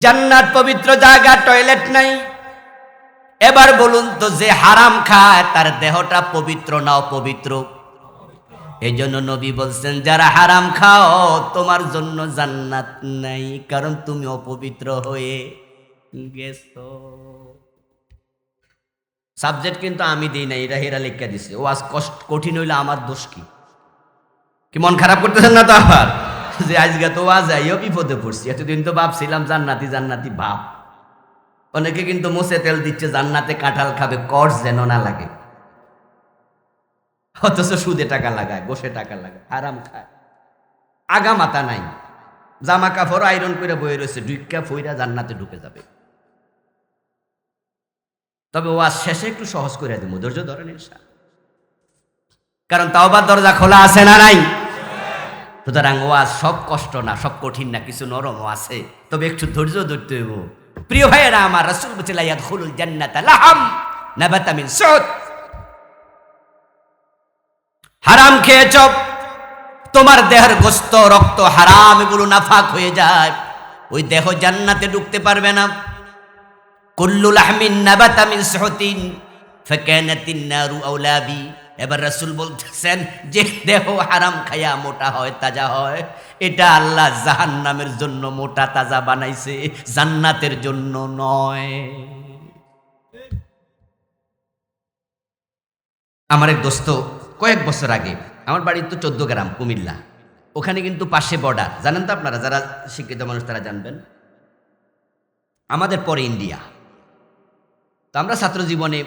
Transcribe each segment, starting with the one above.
জান্নাত পবিত্র জায়গা, টয়লেট নাই। এবার বলুন তো, যে হারাম খায় তার দেহটা পবিত্র না অপবিত্র? এই জন্য নবী বলছেন, যারা হারাম খাও তোমার জন্য জান্নাত নাই, কারণ তুমি অপবিত্র হয়ে গেছো। সাবজেক্ট কিন্তু আমি দিই না, এরা হেরা লেখা দিছে। ও আজ কঠিন হইলে আমার দোষ কি? মন খারাপ করতেছেন না তো আবার যে আজকে তো আজ আইও বিপদে পড়ছি? এতদিন তো ভাবছিলাম জান্নাতি জান্নাতি ভাব। অনেকে কিন্তু মোসে তেল দিচ্ছে জান্নাতে কাঁঠাল খাবে, কর্স যেন না লাগে, অথচ সুদে টাকা লাগায়, বসে টাকা লাগায়, হারাম খায়, আগা মাথা নাই, জামা কাপড় আয়রন করে বয়ে রয়েছে, ঢুকা ফইরা জান্নাতে ঢুকে যাবে। তবে ওয়াজ শেষে একটু সহজ করে দেবো, ধৈর্য ধরেন ইনশাআল্লাহ, কারণ তাওবার দরজা খোলা আছে না নাই? সুতরাং ওয়াজ সব কষ্ট না, সব কঠিন না, কিছু নরমও আছে, তবে একটু ধৈর্য ধরতে হইব। প্রিয় ভাইয়েরা আমার, রাসূল বলেছেন লা ইয়াদখুলুল জান্নাতা লাহাম নাবাতা মিন সুদ। হারাম খেয়েছ, তোমার দেহের গোশত রক্ত হারাম, এগুলো নাফাক হয়ে যায়, ওই দেহ জান্নাতে ঢুকতে পারবে না। কুল্লু লাহমিন নাবাতা মিন সুহতিন ফাকানাতিন নারু আওলা বি। এবার রাসূল বলতেছেন, যে দেহ হারাম খায়া মোটা হয়, তাজা হয়, এটা আল্লাহ জাহান্নামের জন্য মোটা তাজা বানাইছে, জান্নাতের জন্য নয়। আমার এক দোস্ত কয়েক বছর আগে, আমার বাড়ি তো 14 গ্রাম কুমিল্লা, ওখানে কিন্তু পাশে বর্ডার, জানেন তো আপনারা, যারা শিক্ষিত মানুষ তারা জানবেন, আমাদের পরে ইন্ডিয়া। তো আমরা ছাত্র জীবনে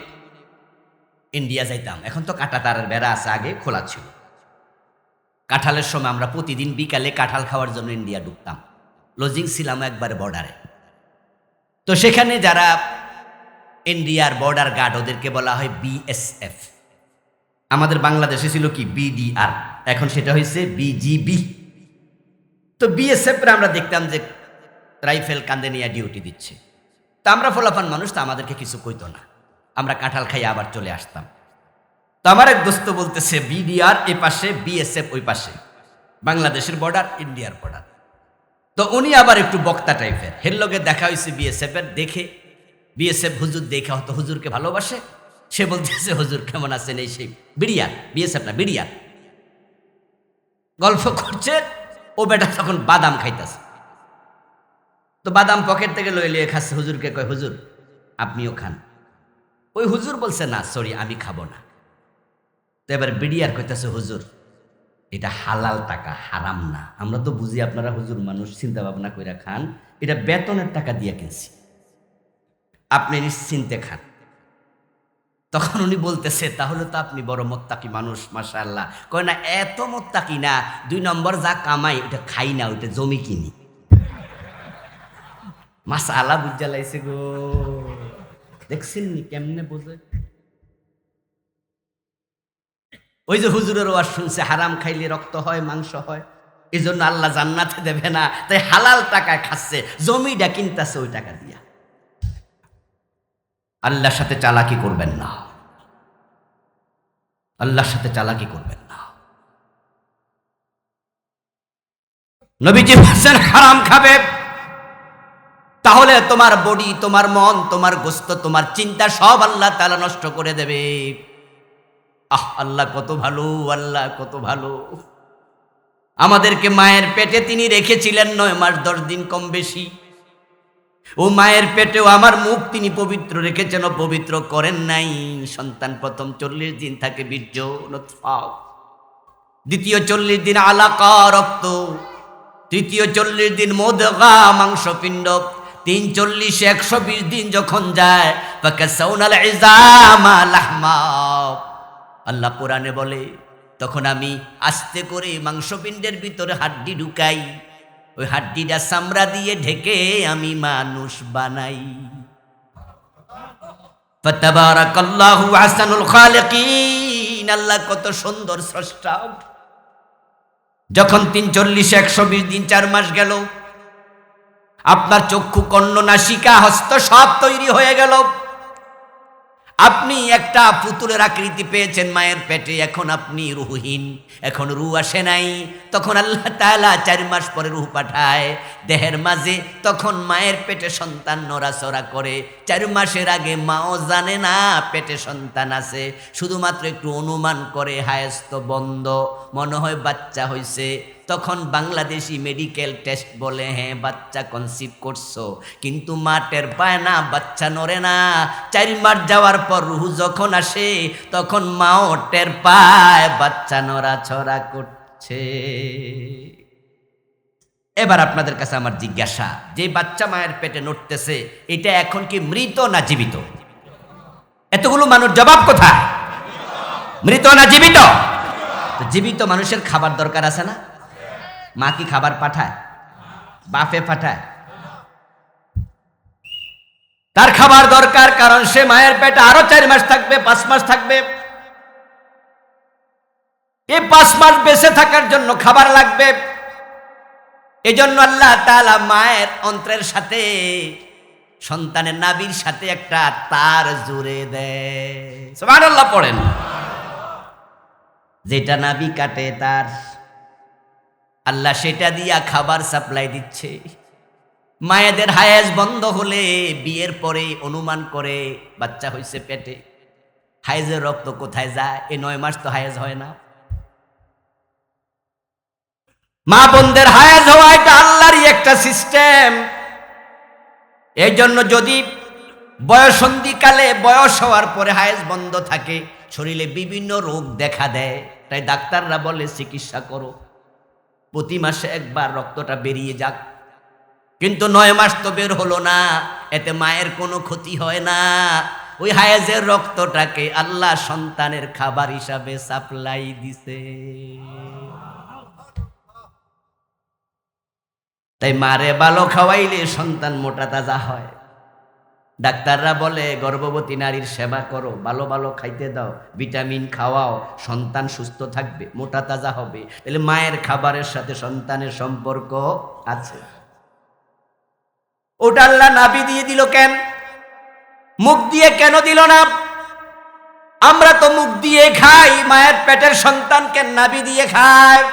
ইন্ডিয়া যাইতাম, এখন তো কাঁটা তারের বেড়া আছে, আগে খোলা ছিল। কাঁঠালের সময় আমরা প্রতিদিন বিকালে কাঁঠাল খাওয়ার জন্য ইন্ডিয়া ঢুকতাম, লজিং ছিলাম একবারে বর্ডারে। তো সেখানে যারা ইন্ডিয়ার বর্ডার গার্ড, ওদেরকে বলা হয় বিএসএফ। আমাদের বাংলাদেশে ছিল কি বিডিআর, এখন সেটা হয়েছে বিজিবি। তো বিএসএফরা আমরা দেখতাম যে রাইফেল কান্দে নিয়ে ডিউটি দিচ্ছে। তা আমরা ফলাফান মানুষ, তো আমাদেরকে কিছু কইতো না, আমরা কাঁঠাল খাইয়ে আবার চলে আসতাম। তো আমার এক দোস্ত বলতেছে, বিডিআর এ পাশে, বিএসএফ ওই পাশে, বাংলাদেশের বর্ডার ইন্ডিয়ার বর্ডার। তো উনি আবার একটু বক্তা টাইপের, হের লগে দেখা হয়েছে বিএসএফ এর, দেখে বিএসএফ হুজুর দেখা হতো, হুজুরকে ভালোবাসে, সে বলতেছে হুজুর কেমন আছেন, এই সেই বিডিআর, বিএসএফ না বিডিআর, গল্প করছে। ও বেটা তখন বাদাম খাইতেছে, তো বাদাম পকেট থেকে লইয়ে খাচ্ছে, হুজুরকে কয়, হুজুর আপনিও খান। ওই হুজুর বলছে, না সরি আমি খাবো না। তো এবার বিডিআর কইতেছে, হুজুর এটা হালাল টাকা, হারাম না। আমরা তো বুঝি আপনারা হুজুর মানুষ, চিন্তা ভাবনা কইরা খান, এটা বেতনের টাকা দিয়ে কিনছি, আপনি নিশ্চিন্তে খান। তখন উনি বলতেছে, তাহলে তো আপনি বড় মোত্তাকি মানুষ, মাশাআল্লাহ। কয় না, এত মোত্তাকি না, 2 নম্বর যা কামাই ওটা খাই না, ওইটা জমি কিনি। মাশাআল্লাহ বুঝা লাইছে গো, দেখছেন নি কেমনে বোঝে। ওই যে হুজুরের ওয়াজ শুনছে, হারাম খাইলে রক্ত হয়, মাংস হয়, এই জন্য আল্লাহ জান্নাতে দেবে না, তাই হালাল টাকা খাচ্ছে, জমিটা কিনতেছে ওই টাকা দিয়া। আল্লাহর সাথে চালাকি করবেন না, আল্লাহর সাথে চালাকি করবেন না। নবীজি বলেছেন, হারাম খাবে তাহলে তোমার বডি, তোমার মন, তোমার গোশত, তোমার চিন্তা সব আল্লাহ তাআলা নষ্ট করে দেবে। আল্লাহ কত ভালো, আল্লাহ কত ভালো। আমাদেরকে মায়ের পেটে তিনি রেখেছিলেন 9 মাস 10 দিন কম বেশি। ও মায়ের পেটেও আমার মুখ তিনি পবিত্র রেখেছেন, অপবিত্র করেন নাই। সন্তান প্রথম 40 দিন থাকে বীর্য নতফা, দ্বিতীয় 40 দিন আলাকা রক্ত, তৃতীয় 40 দিন মুদগা মাংসপিণ্ড, 3 40 120 দিন যখন যায়, ফাকাসাউনাল ইজামা লাহমা। আল্লাহ কোরআনে বলে, তখন আমি আস্তে করে মাংসপিণ্ডের ভিতরে হাড্ডি ঢুকাই, ওই হাড্ডিটা চামড়া দিয়ে ঢেকে আমি মানুষ বানাই। ফাতাবারাকাল্লাহু আহসানুল খালিকিন, আল্লাহ কত সুন্দর স্রষ্টা। যখন 3 40 120 দিন 4 মাস গেল, আপনার চক্ষু, কর্ণ, নাসিকা, হস্ত সব তৈরি হয়ে গেল। আপনি একটা পুতুলের আকৃতি পেয়েছেন মায়ের পেটে, এখন আপনি রুহহীন, এখন রুহ আসে নাই। তখন আল্লাহ তাআলা 4 মাস পরে রুহ পাঠায় দেহের মাঝে। তখন মায়ের পেটে সন্তান নড়াচড়া করে। 4 মাসের আগে মাও জানে না পেটে সন্তান আছে, শুধুমাত্র একটু অনুমান করে হায়েস্ত বন্ধ, মনে হয় বাচ্চা হয়েছে। তখন বাংলাদেশি মেডিকেল টেস্ট বলে হ্যাঁ বাচ্চা কনসিভ করছো, কিন্তু মা টের পায় না, বাচ্চা নড়ে না। 4 মাস যাওয়ার পর রুহ যখন আসে তখন মাও টের পায় বাচ্চা নড়াচড়া করছে। এবার আপনাদের কাছে আমার জিজ্ঞাসা, যে বাচ্চা মায়ের পেটে নড়তেছে এটা এখন কি মৃত না জীবিত? এতগুলো মানুষ জবাব কোথায়? মৃত না জীবিত? তো জীবিত মানুষের খাবার দরকার আছে না? মা কি খাবার পাঠায়? বাপে পাঠায়? তার খাবার দরকার, কারণ সে মায়ের পেটে আরো 4 মাস থাকবে, 5 মাস থাকবে। এই 5 মাস বেঁচে থাকার জন্য খাবার লাগবে। এজন্য আল্লাহ তাআলা মায়ের অন্ত্রের সাথে, সন্তানের নাভির সাথে একটা তার জুড়ে দেয়। সুবহানাল্লাহ পড়েন। যেটা নাভি কাটে তার, আল্লাহ সেটা দিয়া খাবার সাপ্লাই দিচ্ছে। মায়েদের হায়েজ বন্ধ হলে বিয়ের পরে অনুমান করে বাচ্চা হয়েছে পেটে। হায়েজের রক্ত কোথায় যায়? এই 9 মাস তো হায়েজ হয় না। মা বোনদের হায়েজ হওয়া এটা আল্লাহরই একটা সিস্টেম। এই জন্য যদি বয়সন্ধিকালে, বয়স হওয়ার পরে হায়েজ বন্ধ থাকে, শরীরে বিভিন্ন রোগ দেখা দেয়, তাই ডাক্তাররা বলে চিকিৎসা করো, প্রতি মাসে একবার রক্তটা বেরিয়ে যাক। কিন্তু 9 মাস তো বের হলো না, এতে মায়ের কোনো ক্ষতি হয় না। ওই হায়েজের রক্তটাকে আল্লাহ সন্তানের খাবার হিসাবে সাপ্লাই দিছে। তাই মারে ভালো খাওয়াইলে সন্তান মোটা তাজা হয়। ডাক্তাররা বলে গর্ভবতী নারীর সেবা করো, ভালো ভালো খাইতে দাও, ভিটামিন খাওয়াও, সন্তান সুস্থ থাকবে, মোটা তাজা হবে। তাহলে মায়ের খাবারের সাথে সন্তানের সম্পর্ক আছে। ওটা আল্লাহ নাভি দিয়ে দিল কেন? মুখ দিয়ে কেন দিল না? আমরা তো মুখ দিয়ে খাই, মায়ের পেটের সন্তান কেন নাভি দিয়ে খায়?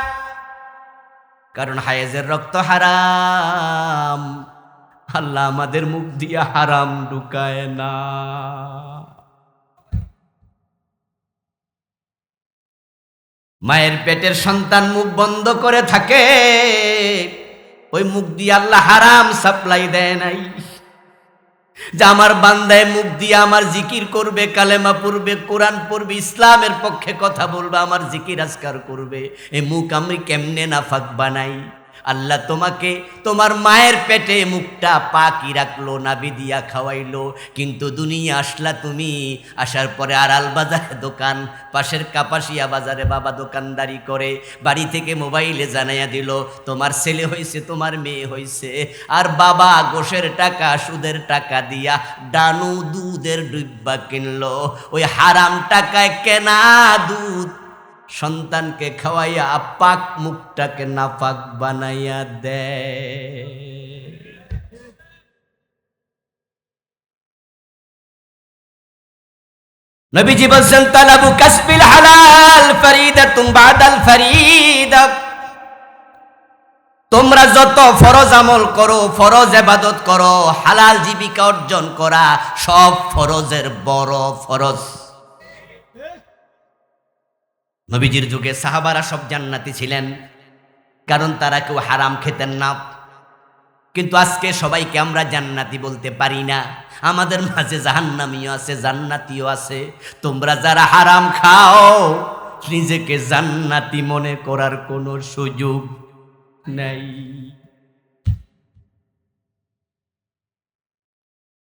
কারণ হায়েজের রক্ত হারাম, আল্লাহ আমাদের মুখ দিয়ে হারাম ঢুকায় না। মায়ের পেটের সন্তান মুখ বন্ধ করে থাকে, ওই মুখ দিয়ে আল্লাহ হারাম সাপ্লাই দেয় নাই। যে আমার বান্দায় মুখ দিয়ে আমার জিকির করবে, কালেমা পড়বে, কোরআন পড়বে, ইসলামের পক্ষে কথা বলবে, আমার জিকির আজকার করবে, এই মুখ আমি কেমনে নাফাক বানাই? আল্লাহ তোমাকে তোমার মায়ের পেটে মুখটা পাকি রাখলো, নাভি দিয়া খাওয়াইলো, কিন্তু দুনিয়া আসলা তুমি, আসার পরে আড়াল বাজারে দোকান, পাশের কাপাসিয়া বাজারে বাবা দোকানদারি করে, বাড়ি থেকে মোবাইলে জানাইয়া দিল তোমার ছেলে হয়েছে, তোমার মেয়ে হয়েছে, আর বাবা গোশের টাকা, সুদের টাকা দিয়া ডানু দুধের ডিব্বা কিনলো। ওই হারাম টাকায় কেনা দুধ সন্তানকে খাওয়াইয়া পাক মুখটাকে নাপাক বানাইয়া দেয়। নবীজি বলছেন তালাবু কাসবিল হালাল ফরিদাতুন বাদাল ফরিদা। তোমরা যত ফরজ আমল করো, ফরজ ইবাদত করো, হালাল জীবিকা অর্জন করা সব ফরজের বড় ফরজ। নবীজির যুগে সাহাবারা সব জান্নাতি ছিলেন, কারণ তারা কেউ হারাম খেতেন না। কিন্তু আজকে সবাইকে আমরা জান্নাতি বলতে পারি না, আমাদের মাঝে জাহান্নামীও আছে, জান্নাতিও আছে। তোমরা যারা হারাম খাও, নিজেকে জান্নাতি মনে করার কোনো সুযোগ নাই।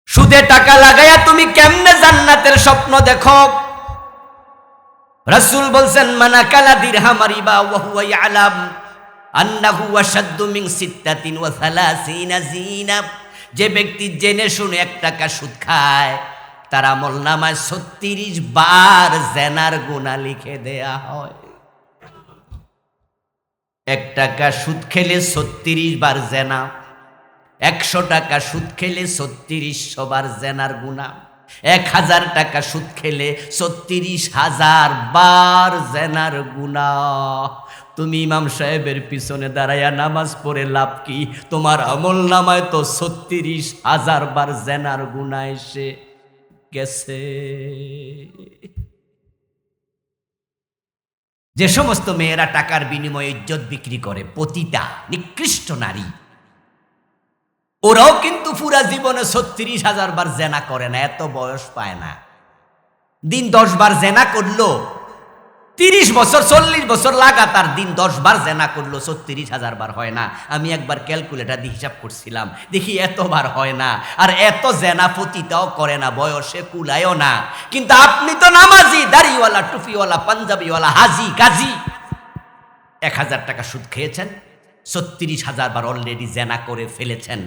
সুদে টাকা লাগাইয়া তুমি কেমনে জান্নাতের স্বপ্ন দেখো? রাসূল বলছেন মান আকালা দিরহাম রিবা ওয়া হুয়া ইয়ালাম আন্নাহু আশাদ্দু মিন 36 জিনা। যে ব্যক্তি জেনে শুনে 1 টাকা সুদ খায়, তার আমলনামায় 36 বার জেনার গুনাহ লিখে দেয়া হয়। 1 টাকা সুদ খেলে 36 বার জেনা, 100 টাকা সুদ খেলে 3600 বার জেনার গুনাহ। 1000 টাকা সুদ খেলে 36,000 বার জেনার গুনাহ। তুমি ইমাম সাহেবের পিছনে দাঁড়াইয়া নামাজ পড়ে লাভ কি? তোমার আমল নামায় তো 36,000 বার জেনার গুনাহ এসে গেছে। যে সমস্ত মেয়েরা টাকার বিনিময়ে ইজ্জত বিক্রি করে, পতিতা নিকৃষ্ট নারী, ওরাও কিন্তু পুরা জীবনে 36,000 বার জেনা করে না, এত বয়স পায় না। দিন 10 বার জেনা করলো, 30 বছর 40 বছর লাগাতার দিন 10 বার জেনা করলো, 36,000 বার হয় না। আমি একবার ক্যালকুলেটর দিয়ে হিসাব করছিলাম, দেখি এতবার হয় না। আর এত জেনা পতিতাও করে না, বয়সে কুলায়ও না। কিন্তু আপনি তো নামাজি, দাড়িওয়ালা, টুপিওয়ালা, পাঞ্জাবিওয়ালা, হাজি গাজী, 1000 টাকা সুদ খেয়েছেন, 36,000 বার অলরেডি জেনা করে ফেলেছেন।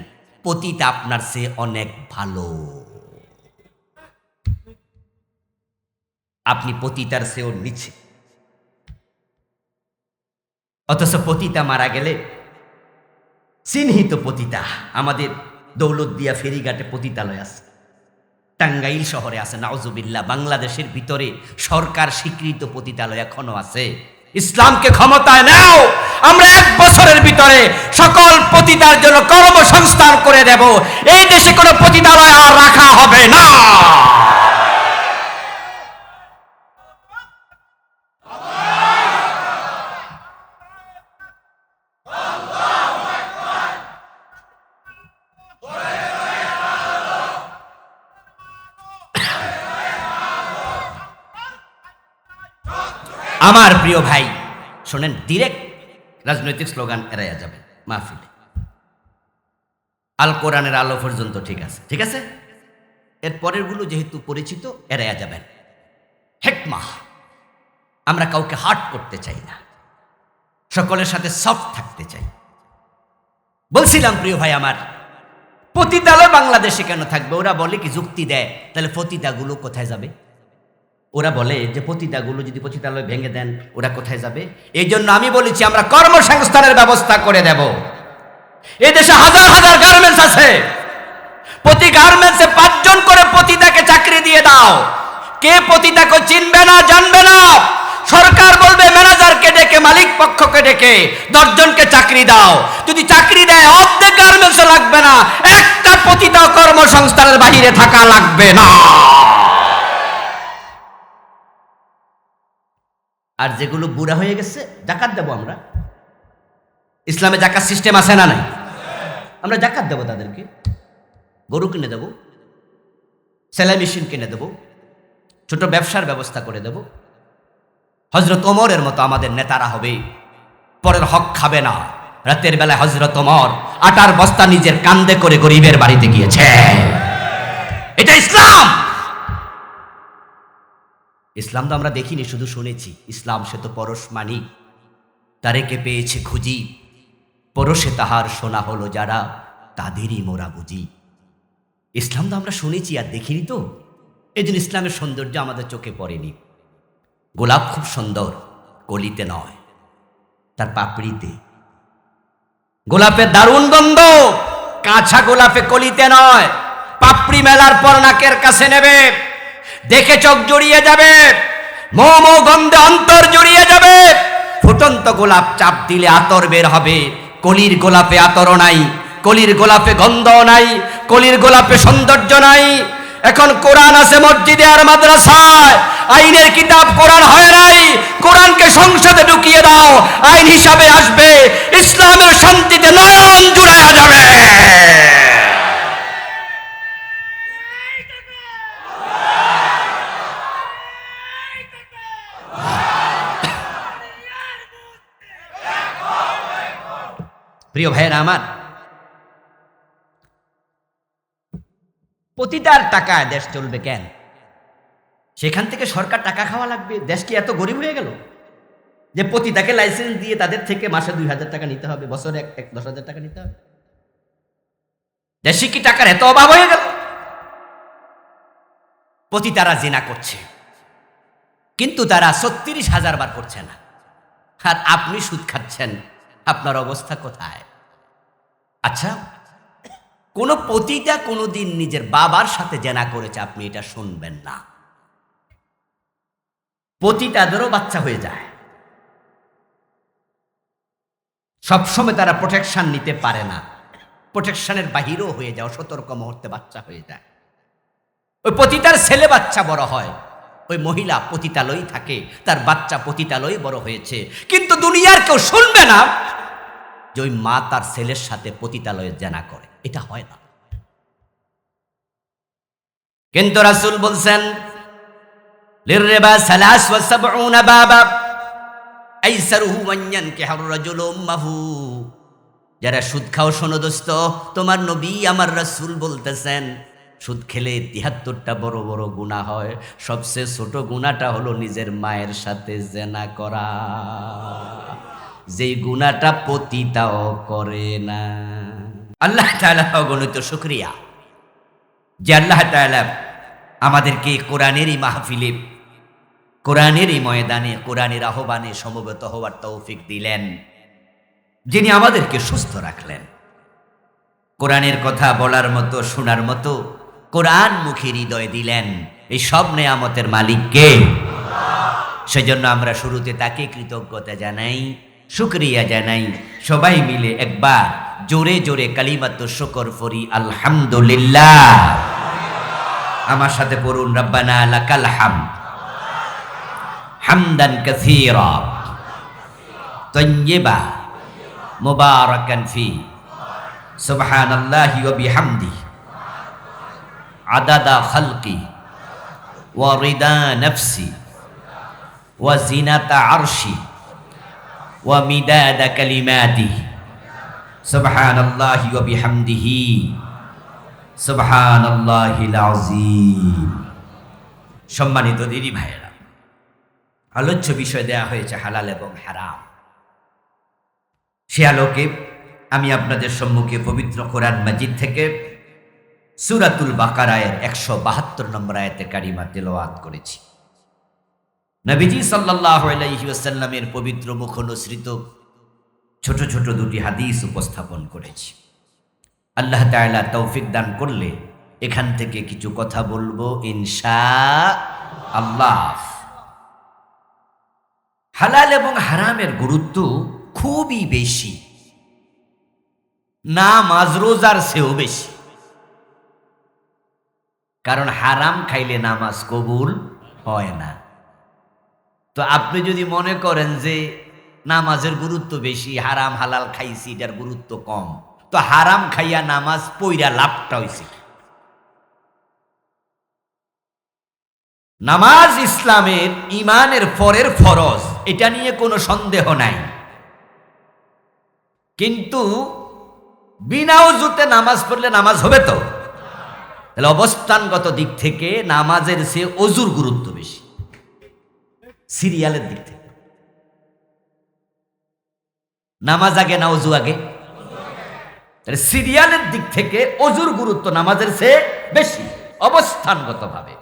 পতিতা আপনার চেয়ে অনেক ভালো। আপনি পতিতার চেয়েও নিচে। অথচ পতিতা মারা গেলে, চিহ্নিত পতিতা, আমাদের দৌলতদিয়া ফেরিঘাটে পতিতালয় আছে, টাঙ্গাইল শহরে আছে, নাউজুবিল্লাহ, বাংলাদেশের ভিতরে সরকার স্বীকৃত পতিতালয় এখনো আছে। ইসলামকে ক্ষমতায় নাও, আমরা 1 বছরের ভিতরে সকল পতিতার জন্য কর্মসংস্থান করে দেব। এই দেশে কোনো পতিতালয় আর রাখা হবে না। আমার প্রিয় ভাই শোনেন, ডিরেক্ট রাজনৈতিক স্লোগান এড়াইয়া যাবেন মাহফিলে। আল কোরআনের আলো পর্যন্ত ঠিক আছে, ঠিক আছে? এর পরেরগুলো যেহেতু পরিচিত, এড়াইয়া যাবেন। হেকমা, আমরা কাউকে হার্ট করতে চাই না, সকলের সাথে সফট থাকতে চাই। বলছিলাম প্রিয় ভাই আমার, পতিতালয় বাংলাদেশে কেন থাকবে? ওরা বলে কি, যুক্তি দেয়, তাহলে পতিতাগুলো কোথায় যাবে? ওরা বলে যে পতিতাগুলো যদি পতিতালয় ভেঙে দেন, ওরা কোথায় যাবে? এই জন্য আমি বলেছি আমরা কর্মসংস্থানের ব্যবস্থা করে দেব। এদেশে হাজার হাজার গার্মেন্টস আছে, প্রতি গার্মেন্টসে 5 জন করে পতিতাকে চাকরি দিয়ে দাও। কে পতিতাকে চিনবে না, জানবে না? সরকার বলবে ম্যানেজারকে ডেকে, মালিক পক্ষকে ডেকে 10 জনকে চাকরি দাও। যদি চাকরি দেয়, অর্ধেক গার্মেন্টসও লাগবে না, একটা পতিতা কর্মসংস্থানের বাহিরে থাকা লাগবে না। আর যেগুলো বুড়া হয়ে গেছে, জাকাত দেব আমরা। ইসলামে জাকাত সিস্টেম আছে না নাই? আমরা জাকাত দেব তাদেরকে। গরু কিনে দেব, সেলাই মেশিন কিনে দেব, ছোট ব্যবসার ব্যবস্থা করে দেব। হযরত ওমরের মতো আমাদের নেতারা হবে, পরের হক খাবে না। রাতের বেলায় হযরত ওমর আটার বস্তা নিজের কাঁধে করে গরিবের বাড়িতে গিয়েছে। এটা ইসলাম। ইসলাম তো আমরা দেখিনি, শুধু শুনেছি। ইসলাম সে তো পরশ মানিক, তারেকে পেয়েছে খুঁজি, পরশে তাহার সোনা হলো যারা, তাদেরই মোরা বুঝি। ইসলাম তো আমরা শুনেছি আর দেখিনি তো, এই জন্য ইসলামের সৌন্দর্য আমাদের চোখে পড়েনি। গোলাপ খুব সুন্দর, কলিতে নয়, তার পাপড়িতে। গোলাপের দারুণ গন্ধ, কাঁচা গোলাপে, কলিতে নয়। পাপড়ি মেলার পর নাকের কাছে নেবে, দেখে চোখ জড়িয়ে যাবে, মো মো গন্ধে অন্তর জড়িয়ে যাবে। ফুটন্ত গোলাপ চাপ দিলে আতর বের হবে। কলির গোলাপে আতরও নাই, কলির গোলাপে গন্ধও নাই, কলির গোলাপে সৌন্দর্য নাই। এখন কোরআন আছে মসজিদে আর মাদ্রাসায়, আইনের কিতাব কোরআন হয় নাই। কোরআনকে সংসদে ঢুকিয়ে দাও, আইন হিসাবে আসবে, ইসলামের শান্তিতে নয়ন জুড়াইয়া যাবে। প্রিয় ভাইয়েরা আমার, পতিতার টাকায় দেশ চলবে কেন? সেখান থেকে সরকার টাকা খাওয়া লাগবে। দেশ কি এত গরিব হয়ে গেল যে পতিতাকে লাইসেন্স দিয়ে তাদের থেকে মাসে 2,000 টাকা নিতে হবে, বছরে 10,000 টাকা নিতে হবে? দেশে কি টাকার এত অভাব হয়ে গেল? পতিতারা জিনা করছে, কিন্তু তারা 36,000 বার করছে না। আর আপনি সুদ খাচ্ছেন, আপনার অবস্থা কোথায়? আচ্ছা, কোন পতিতা কোনোদিন নিজের বাবার সাথে জেনা করেছে আপনি এটা শুনবেন না। পতিতাদেরও বাচ্চা হয়ে যায়, সবসময় তারা প্রোটেকশন নিতে পারে না, প্রোটেকশনের বাহিরেও হয়ে যায়, সতর্ক মুহূর্তে বাচ্চা হয়ে যায়। ওই পতিতার ছেলে বাচ্চা বড় হয়, ওই মহিলা পতিতালয় থাকে, তার বাচ্চা পতিতালয় বড় হয়েছে, কিন্তু দুনিয়ার কেউ শুনবে না যে ওই মা তার ছেলের সাথে পতিতালয়ে জেনা করে, এটা হয় না। কিন্তু রাসূল বলছেন লিররিবা সালাস ওয়া সাবউনা বাবা আইসারুহু মান ইয়ানকিহুর রাজুলু উম্মাহু। যারা সুদ খাও শোনো দোস্ত, তোমার নবী আমার রাসূল বলতেছেন সুদ খেলে ৭৩টা বড় বড় গুনাহ হয়, সবচেয়ে ছোট গুনাহটা হলো নিজের মায়ের সাথে জেনা করা, যেই গুনাহটা পতিতাও করে না। আল্লাহ তাআলা অগণিত শুকরিয়া যে আল্লাহ তাআলা আমাদেরকে কোরআনের এই মাহফিলে, কোরআনের এই ময়দানে, কোরআনের আহ্বানে সমবেত হওয়ার তৌফিক দিলেন, যিনি আমাদেরকে সুস্থ রাখলেন। কোরআনের কথা বলার মতো, শোনার মতো কোরআনমুখী হৃদয় দিলেন। এই সব নেয়ামতের মালিক কে? সেজন্য আমরা শুরুতে তাকে কৃতজ্ঞতা জানাই, শুকরিয়া জানাই। সবাই মিলে একবার জোরে জোরে কালিমাতু শুকর পড়ি, আলহামদুলিল্লাহ। আমার সাথে পড়ুন, রব্বানা লাকাল হামদ হামদান কাসীরা তাইয়্যিবা মুবারাকান ফি সুবহানাল্লাহি ওয়া বিহামদিহি আদাদা খালকি ওয়া রিদা নাফসি ওয়া জিনাতা আরশি ওয়া মিদাদা কালিমাতিহি সুবহানাল্লাহি ওয়া বিহামদিহি সুবহানাল্লাহিল আযীম। সম্মানিত দিদি ভাইয়েরা, আলোচ্য বিষয় দেয়া হয়েছে হালাল এবং হারাম। সে আলোকে আমি আপনাদের সম্মুখে পবিত্র কোরআন মাজিদ থেকে সূরাতুল বাকারায়ের ১৭২ নম্বর আয়াতে কারিমা তেলাওয়াত করেছি। নবীজি সাল্লাল্লাহু আলাইহি ওয়াসাল্লামের পবিত্র মুখ অনুসৃত ছোট ছোট দুটি হাদিস উপস্থাপন করেছি। আল্লাহ তাআলা তৌফিক দান করলে এখান থেকে কিছু কথা বলবো ইনশাআল্লাহ। হালাল এবং হারামের গুরুত্ব খুবই বেশি, নামাজ রোজার চেয়েও বেশি। কারণ হারাম খাইলে নামাজ কবুল হয় না। তো আপনি যদি মনে করেন যে নামাজের গুরুত্ব বেশি, হারাম হালাল খাইছি এটার গুরুত্ব কম, তো হারাম খাইয়া নামাজ পইরা লাভটা হইছে। নামাজ ইসলামের ইমানের পরের ফরজ, এটা নিয়ে কোনো সন্দেহ নাই। কিন্তু বিনা ওযুতে নামাজ পড়লে নামাজ হবে তো? তাহলে অবস্থানগত দিক থেকে নামাজের চেয়ে ওযুর গুরুত্ব বেশি, সিরিয়ালের দিক থেকে। নামাজ আগে না ওযু আগে? তাহলে সিরিয়ালের দিক থেকে ওযুর গুরুত্ব নামাজের চেয়ে বেশি অবস্থানগতভাবে।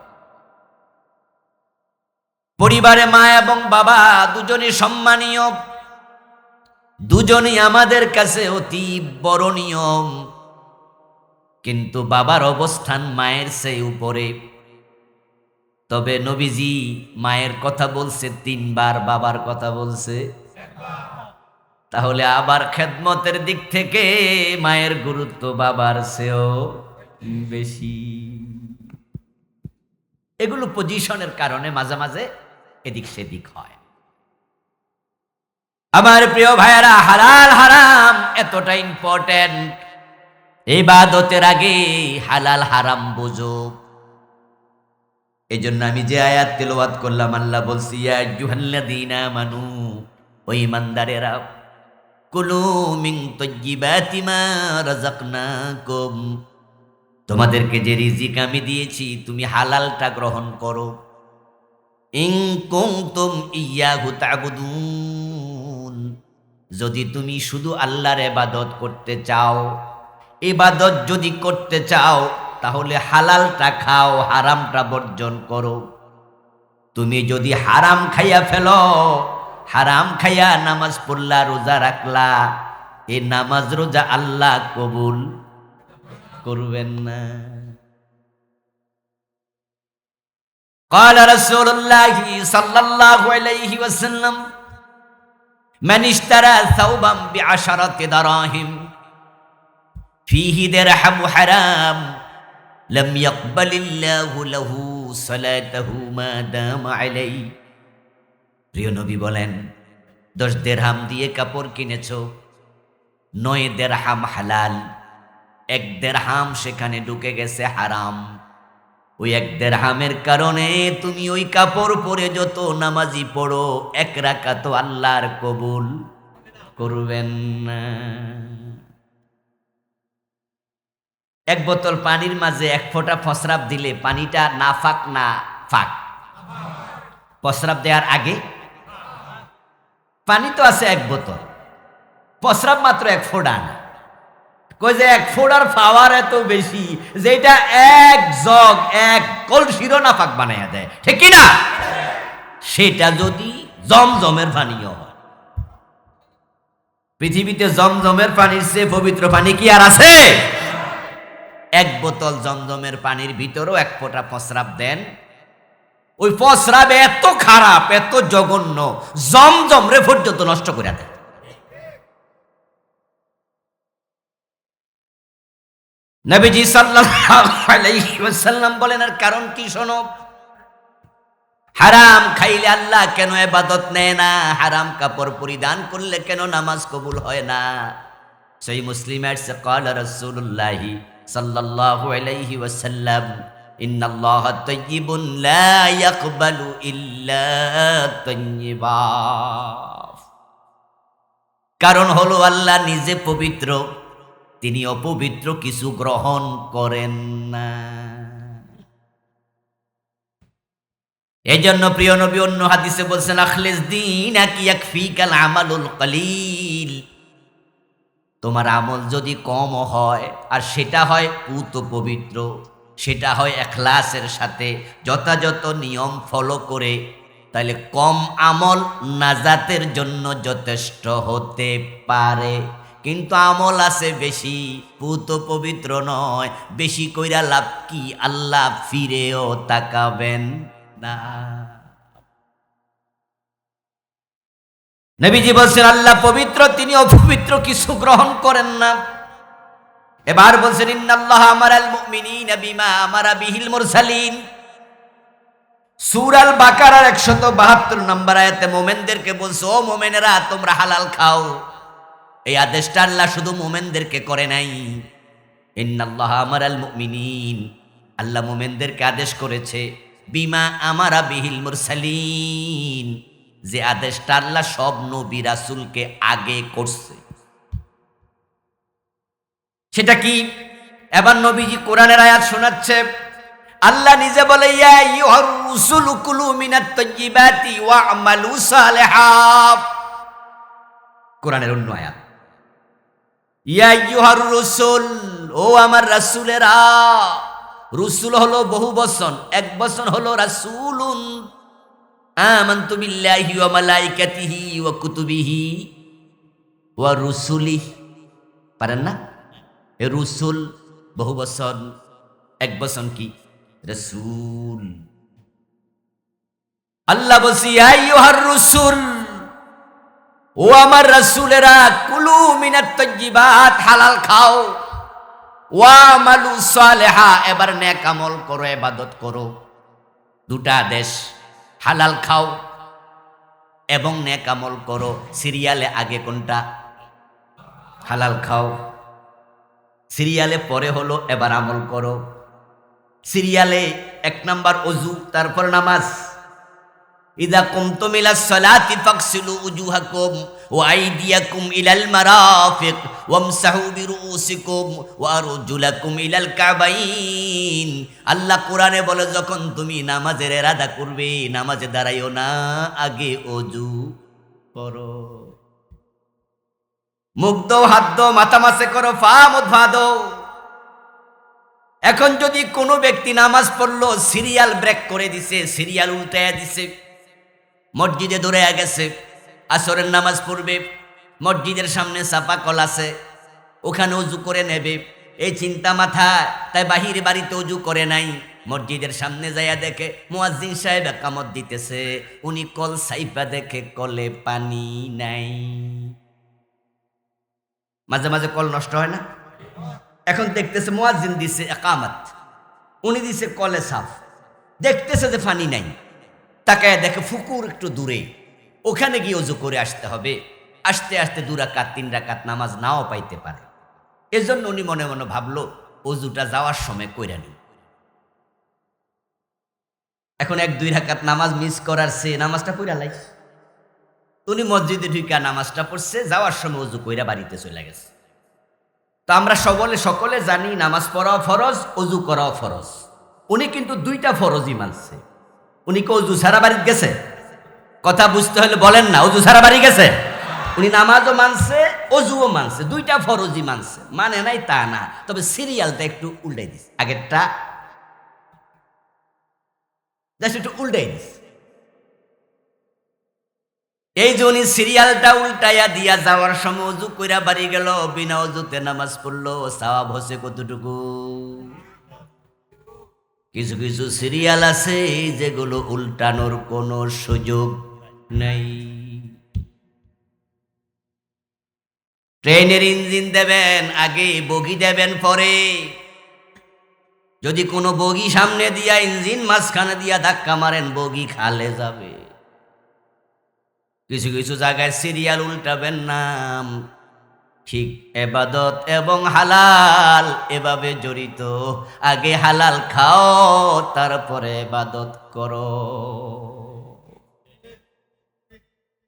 পরিবারে মা এবং বাবা দুজনই সম্মানীয়, দুজনই আমাদের কাছে অতি বরণীয়, কিন্তু বাবার অবস্থান মায়ের চেয়ে উপরে। তবে নবীজি মায়ের কথা বলছে ৩ বার, বাবার কথা বলছে। তাহলে আবার খেদমতের দিক থেকে মায়ের গুরুত্ব বাবার চেয়েও বেশি। এগুলো পজিশনের কারণে মাঝে মাঝে এদিক সেদিক হয়। আমার প্রিয় ভাইয়েরা, হালাল হারাম এতটা ইম্পর্টেন্ট, ইবাদতের আগে হালাল হারাম বুঝো। এই জন্য আমি যে আয়াত তেলাওয়াত করলাম, আল্লাহ বলছি ইয়া আইয়ুহাল্লাযীনা আমানু, ও ঈমানদারেরা, কুলু মিন তাইয়্যিবাতি মা রাযাকনাকুম, তোমাদেরকে যে রিজিক আমি দিয়েছি তুমি হালালটা গ্রহণ করো। ইন কুনতুম ইয়্যাহু তা'বুদুন, যদি তুমি শুধু আল্লাহর ইবাদত করতে চাও, ইবাদত যদি করতে চাও তাহলে হালালটা খাও, হারামটা বর্জন করো। তুমি যদি হারাম খাইয়া ফেলো, হারাম খাইয়া নামাজ পড়লা, রোজা রাখলা, এই নামাজ রোজা আল্লাহ কবুল করবেন না। قال رسول الله صلى الله عليه وسلم من اشترى ثوبا بعشرة دراهم فيه درهم حرام لم يقبل الله له صلاته ما دام عليه। প্রিয় নবী বলেন, 10 দিরহাম দিয়ে কাপড় কিনেছো, 9 দিরহাম হালাল, 1 দিরহাম সেখানে ঢুকে গেছে হারাম। ওই 1 দিরহামের কারণে তুমি ওই কাপড় পরে যত নামাজি পড়ো, 1 রাকাত আল্লাহর কবুল করবেন না। 1 বোতল পানির মাঝে 1 ফোঁটা প্রস্রাব দিলে পানিটা নাফাক না ফাক? প্রস্রাব দেওয়ার আগে পানি তো আছে 1 বোতল, প্রস্রাব মাত্র 1 ফোঁটা না। কই যে 1 ফোঁটার পাওয়ার এত বেশি যেটা 1 জগ 1 কলসিরও নাফাক বানাইয়া দেয়, ঠিক কি না? সেটা যদি জমজমের পানিও হয়। পৃথিবীতে জমজমের পানির চেয়ে পবিত্র পানি কি আর আছে? 1 বোতল জমজমের পানির ভিতরেও 1 ফোঁটা প্রস্রাব দেন, ওই প্রস্রাব এত খারাপ, এত জঘন্য, জমজম রে পর্যন্ত নষ্ট করে দেয়। নবীজি সাল্লাল্লাহু আলাইহি ওয়াসাল্লাম বলেন, আর কারণ কি শোনো, হারাম খাইলে আল্লাহ কেন ইবাদত নেয় না? হারাম কাপড় পরিধান করলে কেন নামাজ কবুল হয় না? সহিহ মুসলিমে আছে, ক্বালা রাসূলুল্লাহ সাল্লাল্লাহু আলাইহি ওয়াসাল্লাম ইন্নাল্লাহা তাইয়্যিবুন লা ইয়াকবালু ইল্লা তাইয়্যিবা। কারণ হলো আল্লাহ নিজে পবিত্র, তিনি অপবিত্র কিছু গ্রহণ করেন না। এই জন্য প্রিয় নবী অন্য হাদিসে বলছেন, আখলিস দীনাকা ইয়াকফিকাল আমালুল কলিল। তোমার আমল যদি কম হয় আর সেটা হয় পুত পবিত্র, সেটা হয় ইখলাসের সাথে যথাযথ নিয়ম ফলো করে, তাহলে কম আমল নাজাতের জন্য যথেষ্ট হতে পারে। কিন্তু আমল আছে বেশি, পুত পবিত্র নয়, বেশি কইরা লাভ কি? আল্লাহ ফিরেও তাকাবেন না। নবীজি বলছেন আল্লাহ পবিত্র, তিনি অপবিত্র কিছু গ্রহণ করেন না। এবার বলছেন ইন্নাল্লাহ আমারাল মুমিনিনা বিমা আমারা বিহিল মুরসালিন। সূরা আল বাকারার 172 নম্বর আয়াতে মুমিনদেরকে বলছে, ও মুমিনেরা তোমরা হালাল খাও। এই আদেশটা আল্লাহ শুধু মুমিনদেরকে করে নাই। ইন্নাল্লাহ আমারাল মুমিনিন, আল্লাহ মুমিনদেরকে আদেশ করেছে বিমা আমারা বিহিল মুরসালিন, যে আদেশটা আল্লাহ সব নবী রাসূলকে আগে করছে। সেটা কি? এবার নবীজি কোরআনের আয়াত শোনাচ্ছে, আল্লাহ নিজে বলে, ইয়া আইয়ুহার রুসুলু কুলু মিনাত তাইয়্যিবাতি ওয়া'মালু সালিহাত। কোরআনের অন্য আয়াত, ইয়া আইয়ুহার রুসুল, ও আমার রাসূলেরা। রুসুল হলো বহু বচন, 1 বচন হলো রাসূলুন। আমানতু বিল্লাহি ওয়া মালাইকাতিহি ওয়া কুতুবিহি ওয়া রুসুলিহি। পারেন না? এ রুসুল বহু বচন, 1 বচন কি? রাসূল। আল্লাহ বলছি, ইয়া আইয়ুহার রুসুল, ও আমার রাসূলেরা, কুলু মিনাত তাইয়্যিবাত, হালাল খাও, ওয়া আমালু সালিহা, এবার নেক আমল করো, ইবাদত করো। 2টা আদেশ, হালাল খাও এবং নেক আমল করো। সিরিয়ালে আগে কোনটা? হালাল খাও। সিরিয়ালে পরে হলো এবার আমল করো। সিরিয়ালে 1 নাম্বার ওযু, তারপর নামাজ। ইযা কুমতুম ইলাস সালাতি ফাগসিলু উজুহাকুম ওয়া আইদিয়াকুম ইলাল মারাফিক ওয়ামসাহু বিরুসিকুম ওয়া আরজুলাকুম ইলাল কাবাইন। আল্লাহ কোরআনে বলে, যখন তুমি নামাজের ইরাদা করবে, নামাজে দাঁড়াইও না, আগে ওযু করো। মুখ দাও, হাত দাও, মাথা মাসে করো, পা মুধা দাও। এখন যদি কোনো ব্যক্তি নামাজ পড়লো, সিরিয়াল ব্রেক করে দিছে, সিরিয়াল উল্টায়া দিছে, মসজিদে দৌড়ে গেছে, আসরের নামাজ পড়বে, মসজিদের সামনে চাপা কল আছে, ওখানে উজু করে নেবে, এই চিন্তা মাথায় তাই বাহিরে বাড়িতে অজু করে নাই, মসজিদের সামনে যাইয়া দেখে মুয়াজ্জিন সাহেব একামত দিতেছে, উনি কল সাইফা দেখে কলে পানি নাই। মাঝে মাঝে কল নষ্ট হয় না? এখন দেখতেছে মুয়াজ্জিন দিছে একামত, উনি দিছে কলে সাফ, দেখতেছে যে পানি নাই, তাকায় দেখে ফুকুর একটু দূরে, ওখানে গিয়ে অজু করে আসতে হবে। আসতে আসতে 2 রাকাত 3 রাকাত নামাজ নাও পাইতে পারে। এজন্য উনি মনে মনে ভাবলো অজুটা যাওয়ার সময় কইরা নিই। এখন 1-2 রাকাত নামাজ মিস করার সে নামাজটা পড়া লাই। উনি মসজিদে ঢুকা নামাজটা পড়ছে, যাওয়ার সময় অজু কইরা বাড়িতে চলে গেছে। তো আমরা সকলে জানি নামাজ পড়াও ফরজ, অজু করাও ফরজ। উনি কিন্তু 2টা ফরজই মানছে। উনি কি অজু ছাড়া বাড়ি গেছে? কথা বুঝতে হলে বলেন না, অজু ছাড়া বাড়ি গেছে? উনি নামাজও মানছে, অজুও মানছে, 2টা ফরজই মানছে। মানে নাই তা না, তবে সিরিয়ালটা একটু উল্টাই দিছে, আগেরটা একটু উল্টাই দিছে। এই যে উনি সিরিয়ালটা উল্টাইয়া দিয়া যাওয়ার সময় অজু কইরা বাড়ি গেল, বিনা অজুতে নামাজ পড়লো, সওয়াব হচ্ছে কতটুকু? কিছু কিছু সিরিয়াল আছে যেগুলো উল্টানোর কোনো সুযোগ নাই। ট্রেনের ইঞ্জিন দেবেন আগে, বগি দেবেন পরে। যদি কোনো বগি সামনে দিয়া ইঞ্জিন মাঝখানে দিয়া ধাক্কা মারেন, বগি খালে যাবে। কিছু কিছু জায়গায় সিরিয়াল উল্টাবেন না। ঠিক এবাদত এবং হালাল এভাবে জড়িত, আগে হালাল খাও তারপরে এবাদত করো।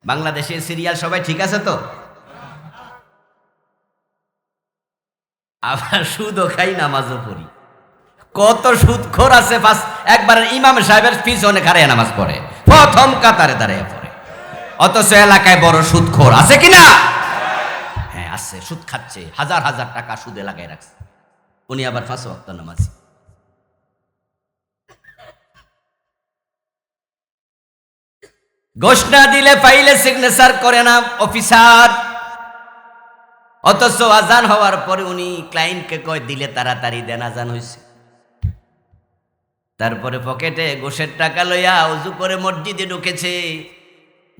বাংলাদেশের সিরিয়াল সবাই ঠিক আছে তো? আবার সুদও খাই, নামাজও পড়ি। কত সুদখোর আছে, একবার ইমাম সাহেবের পিছনে খাড়ায় নামাজ পড়ে, প্রথম কাতারে দাঁড়িয়ে পড়ে। অথচ এলাকায় বড় সুদখোর আছে কিনা? হ্যাঁ আছে, সুদ খাচ্ছে, হাজার হাজার টাকা সুদে লাগাই রাখছে। উনি আবার 5 ওয়াক্ত নামাজি। ঘোষণা দিলে ফাইলে সিগনেচার করে না অফিসার, অথচ আজান হওয়ার পরে উনি ক্লায়েন্টকে কয় দিলে তাড়াতাড়ি দেন, আজান হয়েছে। তারপরে পকেটে গোশের টাকা লইয়া উজু করে মসজিদে ঢুকেছে,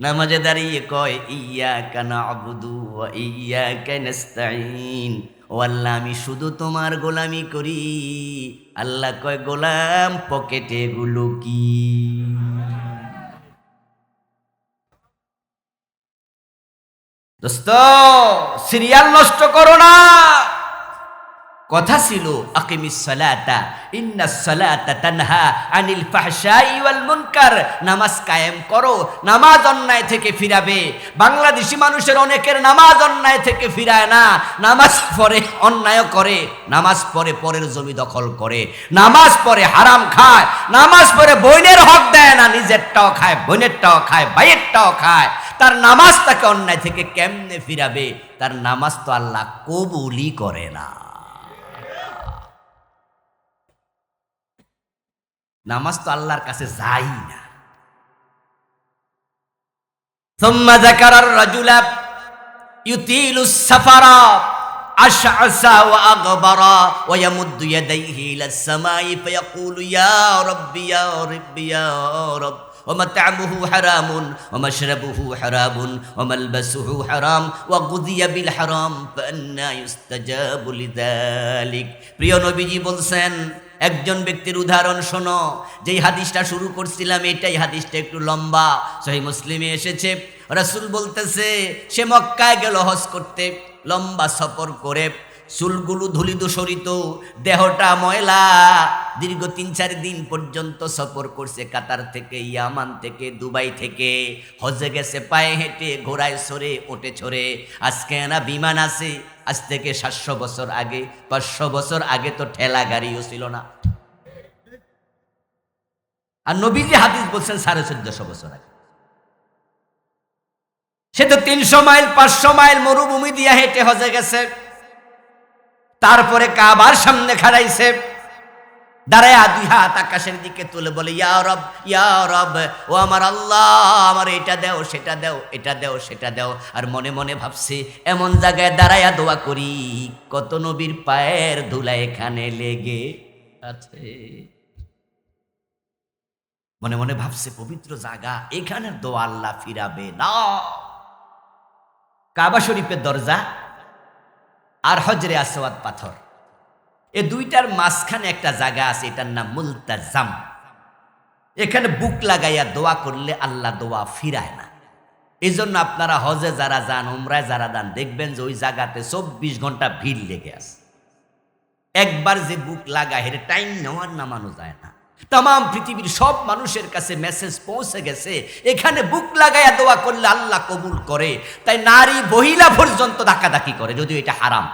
নামাজে দাঁড়িয়ে কয় ইয়্যাকা না'বুদু ওয়া ইয়্যাকা নাস্তাঈন, ও আল্লাহ আমি শুধু তোমার গোলামি করি। আল্লাহ কয় গোলাম পকেটে গুলো কি? দোস্ত সিরিয়াল নষ্ট করো না। কথা ছিল আকিমিস সালাতা ইন্নাস সালাতা তানহা আনিল ফাহশাই ওয়াল মুনকার, নামাজ কায়েম করো, নামাজ অন্যায় থেকে ফিরাবে। বাংলাদেশি মানুষের অনেকের নামাজ অন্যায় থেকে ফিরায় না, নামাজ পড়ে অন্যায় করে, নামাজ পড়ে পরের জমি দখল করে, নামাজ পড়ে হারাম খায়, নামাজ পড়ে বোনের হক দেয় না, নিজেরটাও খায়, বোনেরটাও খায়, ভাইয়েরটাও খায়। তার নামাজ তাকে অন্যায় থেকে কেমনে ফিরাবে? তার নামাজ তো আল্লাহ কবুলই করে না। নামাজ তো আল্লাহর কাছে যাই না। সুম্মা যাকারার রাজুলা ইউতিলুস সাফারা আশআসা ওয়া আগবারা ওয়া ইয়ামুদ্দু ইয়াদাইহি ইলাস সামাই ফায়াকুলু ইয়া রাব্বি ইয়া রাব্বি ইয়া রাব ومطعمه حرام ومشربه حرام وملبسه حرام وغذي بالحرام فأنى يستجاب لذلك। প্রিয় নবীজি বলছেন, একজন ব্যক্তির উদাহরণ শোনো। যেই হাদিসটা শুরু করছিলাম এটাই হাদিসটা একটু লম্বা, সহিহ মুসলিমে এসেছে। রাসূল বলতেছে সে মক্কায় গেল হজ করতে, লম্বা সফর করে, চুলগুলো ধূলিধূসরিত, দেহটা ময়লা, দীর্ঘ 3-4 দিন পর্যন্ত সফর করছে। কাতার থেকে, ইয়ামান থেকে, দুবাই থেকে হজে গেছে পায়ে হেঁটে, ঘোড়ায় চড়ে, ওটে চড়ে। আজকে না বিমান আছে, আজ থেকে 700 বছর আগে, 500 বছর আগে তো ঠেলা গাড়িও ছিল না। আর নবীজি হাদিস বলছেন 1450 বছর আগে। সে তো 300 মাইল 500 মাইল মরুভূমি দিয়ে হেঁটে হজে গেছে, তারপরে কাবার সামনে খাড়াইছে, দাঁড়ায় দুই হাত আকাশের দিকে তুলে বলে, ইয়া রব, ইয়া রব, ও আমার আল্লাহ, আমার এটা দাও, সেটা দাও, এটা দাও, সেটা দাও। আর মনে মনে ভাবছে, এমন জায়গায় দাঁড়ায়া দোয়া করি, কত নবীর পায়ের ধুলা এখানে লেগে আছে। মনে মনে ভাবছে, পবিত্র জায়গা, এখানে দোয়া আল্লাহ ফিরাবে না। কাবা শরীফের দরজা আর হজরে আসওয়াদ পাথর, এ দুইটার মাঝখানে একটা জায়গা আছে, এটার নাম মুলতাজাম। এখানে বুক লাগাইয়া দোয়া করলে আল্লাহ দোয়া ফিরায় না। এই জন্য আপনারা হজে যারা যান, উমরায় যারা যান, দেখবেন যে ওই জায়গাতে 24 ঘন্টা ভিড় লেগে আছে। একবার যে বুক লাগায়, হেরে টাইম নেওয়ার নামানো যায় না। তাম পৃথিবীর সব মানুষের কাছে মেসেজ পৌঁছে গেছে, এখানে বুক লাগাইয়া দোয়া করলে আল্লাহ কবুল করে। তাই নারী মহিলা পর্যন্ত ধাক্কাধাক্কি করে, যদিও এটা হারাম।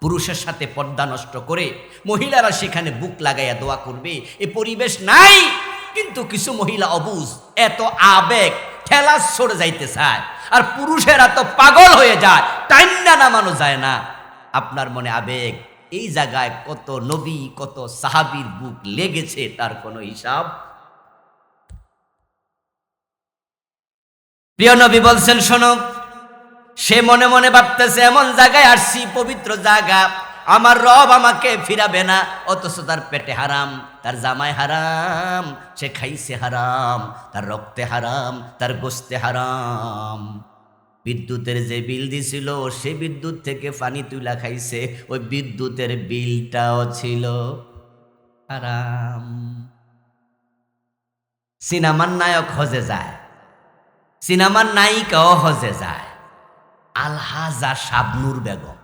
পুরুষের সাথে পর্দা নষ্ট করে মহিলারা সেখানে বুক লাগাইয়া দোয়া করবে, এ পরিবেশ নাই। কিন্তু কিছু মহিলা অবুঝ, এত আবেগ ঠেলা সরে যাইতে চায়, আর পুরুষেরা তো পাগল হয়ে যায়, টাইম না নামানো যায় না। আপনার মনে আবেগ, এই জায়গায় কত নবী, কত সাহাবীর বুক লেগেছে, তার কোনো হিসাব। প্রিয় নবী বলছেন, শোনো, সে মনে মনে ভাবতেছে, এমন জায়গায় আসছি, পবিত্র জায়গা, আমার রব আমাকে ফিরাবে না, অথচ তার পেটে হারাম, তার জামায় হারাম, সে খাইছে হারাম, তার রক্তে হারাম, তার গোস্তে হারাম। বিদ্যুতের যে বিল দিছিল, সে বিদ্যুৎ থেকে পানি তুলা খাইছে, ওই বিদ্যুতের বিলটাও ছিল হারাম। সিনেমার নায়ক হজে যায়, সিনেমার নায়িকাও হজে যায়, আলহাজা শাবনুর বেগম,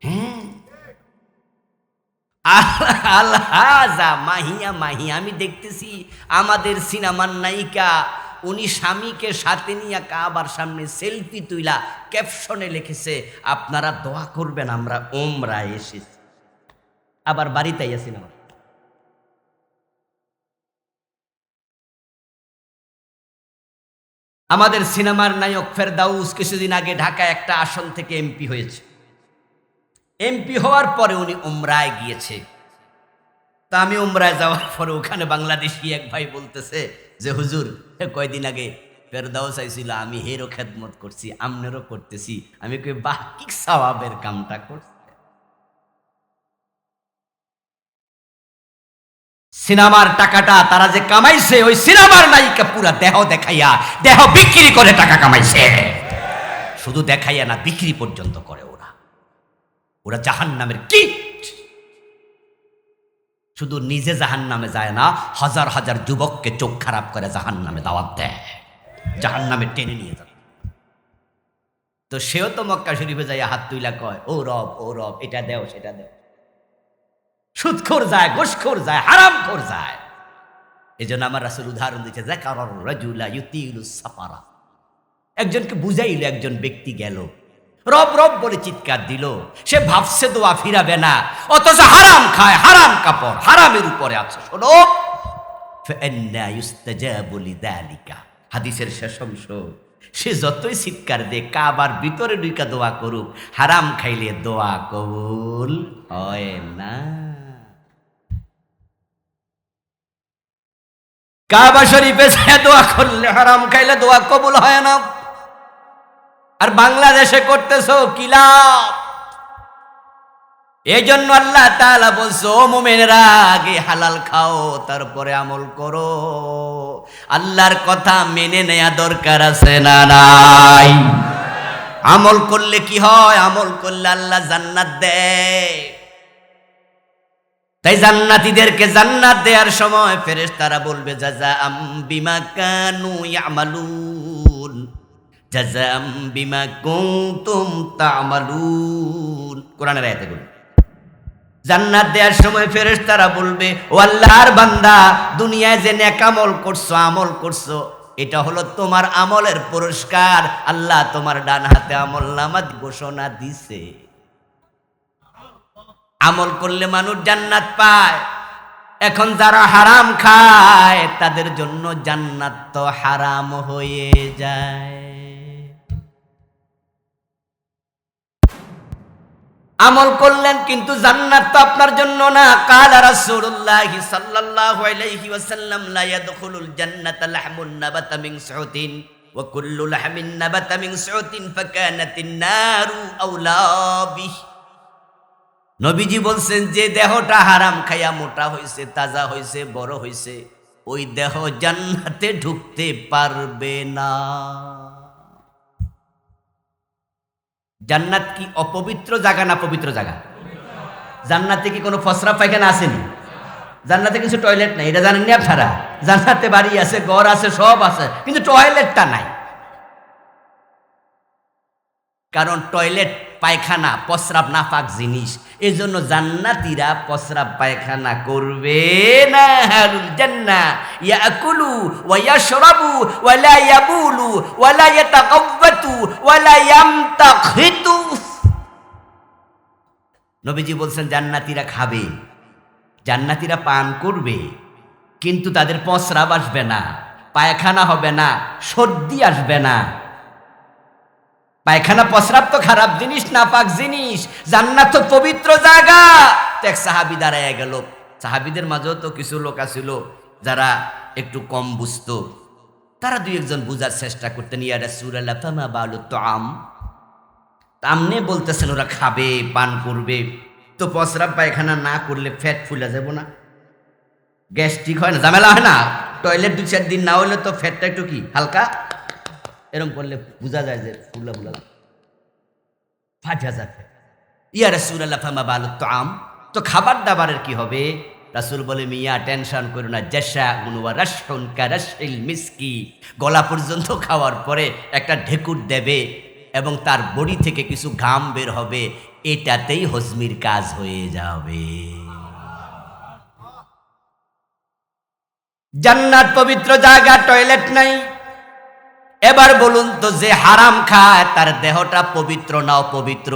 হ্যাঁ, আলহাজা মাহিয়া মাহিয়া। আমি দেখতেছি আমাদের সিনেমার নায়িকা, উনি স্বামীকে সাথে নিয়ে কাবার সামনে সেলফি তুইলা ক্যাপশনে লিখেছে, আপনারা দোয়া করবেন, আমরা ওমরা এসেছি। আবার বাড়িতে আইয়া সিনেমা। আমাদের সিনেমার নায়ক ফেরদাউস কিছুদিন আগে ঢাকায় একটা আসন থেকে এমপি হয়েছে। এমপি হওয়ার পরে উনি উমরায় গিয়েছে। তা আমি উমরায় যাওয়ার পরে ওখানে বাংলাদেশি এক ভাই বলতেছে যে, হুজুর, কয়দিন আগে ফেরদাউস আইছিল, আমি হেরও খেদমত করছি, আমনেরও করতেছি। আমি কই, বাহ, কি সওয়াবের কামটা করছে। সিনেমার টাকাটা তারা যে কামাইছে, ওই সিনেমার নায়িকা পুরা দেহ দেখাইয়া, দেহ বিক্রি করে টাকা কামাইছে। শুধু দেখাইয়া না, বিক্রি পর্যন্ত করে ওরা। ওরা জাহান্নামের কীট। শুধু নিজে জাহান্নামে যায় না, হাজার হাজার যুবককে চোখ খারাপ করে জাহান্নামে দাওয়াত দেয়, জাহান্নামে টেনে নিয়ে যায়। তো সেও তো মক্কা শরীফে যাইয়া হাত তুইলা কয়, ও রব, ও রব, এটা দেও, সেটা দেও। সুদখোর যায়, ঘুষখোর যায়, হারামখোর যায়। এই জন্য আমার রাসূল উদাহরণ দিচ্ছে, যাকারার রাজুলা ইউতিলুস সাফারা। একজনকে বুঝাইল, একজন ব্যক্তি গেল, রব রব বলে চিৎকার দিল, সে ভাবছে দোয়া ফিরাবে না, অথচ হারাম খায়, হারাম কাপড়, হারামের উপরে আছে। শোনো, ফাআন্না ইউস্তাজাবু লিযালিকা, হাদিসের শেষ অংশ, সে যতই চিৎকার দে, কাবার ভিতরে ঢুকা দোয়া করুক, হারাম খাইলে দোয়া কবুল হয় না। কাবা শরীফে দোয়া করলে, হারাম খাইলে দোয়া কবুল হয় না। আর বাংলাদেশে করতেছো কি লাভ? এই জন্য আল্লাহ তাআলা বলছে, ও মুমিনেরা, আগে হালাল খাও, তারপরে আমল করো। আল্লাহর কথা মেনে নেয়া দরকার আছে না নাই? আমল করলে কি হয়? আমল করলে আল্লাহ জান্নাত দেয়। তাই জান্নাতীদেরকে জান্নাত দেওয়ার সময় ফেরেশতারা বলবে, জাযাআম বিমা কানু ইয়ামালুন, জাযাআম বিমা কুনতুম তা'মালুন। কোরআনের আয়াতে বলে, জান্নাত দেওয়ার সময় ফেরেশতারা বলবে, ও আল্লাহর বান্দা, দুনিয়ায় যে নেক আমল করছো, আমল করছো, এটা হলো তোমার আমলের পুরস্কার। আল্লাহ তোমার ডান হাতে আমলনামা ঘোষণা দিছে। আমল করলে মানুষ জান্নাত পায়। এখন যারা হারাম খায়, তাদের জন্য জান্নাত তো হারাম হয়ে যায়। আমল করলেন কিন্তু জান্নাত তো আপনার জন্য না। কালা রাসূলুল্লাহ সাল্লাল্লাহু আলাইহি ওয়াসাল্লাম লা ইয়াদখুলুল জান্নাতা লাহমুন নাবাতা মিন সুতিন ওয়া কুল্লু লাহমিন নাবাতা মিন সুতিন ফাকানাতিন নারু আওলা বিহ। নবীজি বলছেন যে দেহটা হারাম খাইয়া মোটা হইছে, তাজা হইছে, বড় হইছে, ওই দেহ জান্নাতে ঢুকতে পারবে না। জান্নাত কি অপবিত্র জায়গা না পবিত্র জায়গা? জান্নাতে কি কোনো ফসরা পায়খানা আসেনি? জান্নাতে কিছু টয়লেট নাই, এটা জানেননি আপনারা? জান্নাতে বাড়ি আছে, ঘর আছে, সব আছে, কিন্তু টয়লেটটা নাই। কারণ টয়লেট, পায়খানা, প্রস্রাব নাপাক জিনিস, এই জন্য জান্নাতীরা প্রস্রাব পায়খানা করবে না। আহলুল জান্নাহ ইয়াকুলু ওয়া ইয়াশরাবু ওয়া লা ইয়াবুলু ওয়া লা ইয়াতাকাব্বাতু ওয়া লা ইয়ামতাখিতু। নবীজি বলছেন জান্নাতীরা খাবে, জান্নাতীরা পান করবে, কিন্তু তাদের প্রস্রাব আসবে না, পায়খানা হবে না, সর্দি আসবে না। পায়খানা প্রস্রাব তো খারাপ জিনিস, নাপাক জিনিস, জান্নাত তো পবিত্র জায়গা। এক সাহাবী দাঁড়ায় গেল। সাহাবীদের মাঝেও তো কিছু লোক আছিল যারা একটু কম বুঝতো। তারা দুই একজন বুঝার চেষ্টা করতেন, ইয়া রাসূলুল্লাহ ফামা বালুত তাআম। আমনে বলতেছেন ওরা খাবে, পান করবে, তো প্রস্রাব পায়খানা না করলে ফ্যাট ফুলে যাব না? গ্যাস্ট্রিক হয় না, ঝামেলা হয় না? টয়লেট 2-4 দিন না হলে তো ফ্যাটটা একটু কি হালকা এরকম করলে বোঝা যায় যে ফুলা ফুলা ফাটা যাবে। ইয়া রাসূলুল্লাহ ফামা বালুত তাআম, তো খাবার দাবারের কি হবে? রাসূল বলে, মিয়া টেনশন করো না, জাশাউন ওয়া রাশহুন কারাশিল মিসকি। গলা পর্যন্ত খাওয়ার পরে একটা ঢেকুর দেবে এবং তার বডি থেকে কিছু ঘাম বের হবে, এটাতেই হজমির কাজ হয়ে যাবে। জান্নাত পবিত্র জায়গা, টয়লেট নাই। এবার বলুন তো, যে হারাম খায় তার দেহটা পবিত্র না অপবিত্র?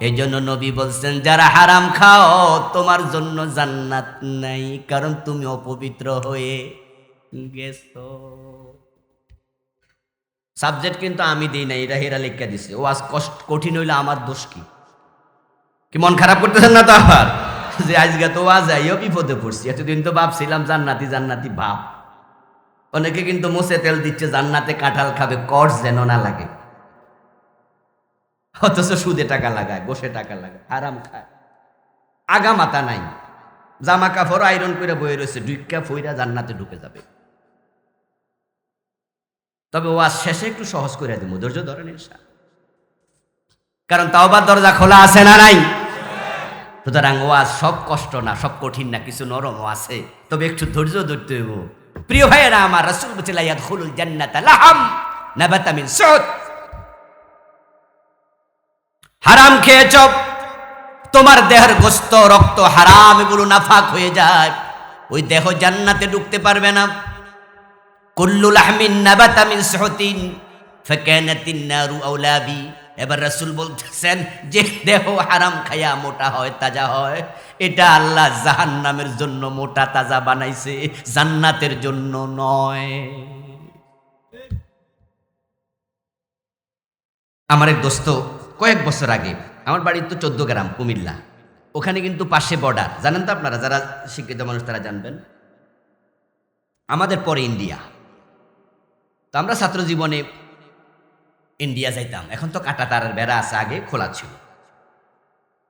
এই জন্য নবী বলছেন, যারা হারাম খাও তোমার জন্য জান্নাত নাই, কারণ তুমি অপবিত্র হয়ে গেছো। সাবজেক্ট কিন্তু আমি দিই নাই, এটা হেরা লিখা দিছে। ও আজ কঠিন হইলে আমার দোষ কি? কি মন খারাপ করতেছেন না তো আবার যে আজকে তো আজ যাইও বিপদে পড়ছি? এতদিন তো ভাবছিলাম জান্নাতি জান্নাতি ভাব। অনেকে কিন্তু মুছে তেল দিচ্ছে জান্নাতে কাঁঠাল খাবে, কর্স যেন না লাগে, অথচ সুদে টাকা লাগায়, বসে টাকা লাগায়, হারাম খায়, আগা মাথা নাই, জামা কাপড় আয়রন করে বয়ে রয়েছে, ডুইকা ফইরা জান্নাতে ঢুকে যাবে। তবে ওয়াজ শেষে একটু সহজ করে দেবো, ধৈর্য ধরেন ইনশাআল্লাহ, কারণ তাওবার দরজা খোলা আছে না নাই? সুতরাং ওয়াজ সব কষ্ট না, সব কঠিন না, কিছু নরমও আছে, তবে একটু ধৈর্য ধরতে হইব। প্রিয় ভাইয়েরা আমার, রাসূল বলেছেন লা ইয়াদখুলুল জান্নাতা লাহাম নাবাতা মিন সুত। হারাম খেয়েছ, তোমার দেহের গোশত, রক্ত হারাম, এগুলো নাফাক হয়ে যায়, ওই দেহ জান্নাতে ঢুকতে পারবে না। কুল্লু লাহমিন নাবাতা মিন সুতিন ফাকানাতিন নারু আওলা বি। এবার রাসূল বলতেছেন, যে দেহ হারাম খায়া মোটা হয়, তাজা হয়, এটা আল্লাহ জাহান্নামের জন্য মোটা তাজা বানাইছে, জান্নাতের জন্য নয়। আমার এক দোস্ত কয়েক বছর আগে, আমার বাড়ি তো 14 গ্রাম, কুমিল্লা, ওখানে কিন্তু পাশে বর্ডার, জানেন তো আপনারা, যারা শিক্ষিত মানুষ তারা জানবেন, আমাদের পরে ইন্ডিয়া। তো আমরা ছাত্র জীবনে ইন্ডিয়া যাইতাম। এখন তো কাঁটা তারের বেড়া আছে, আগে খোলা ছিল।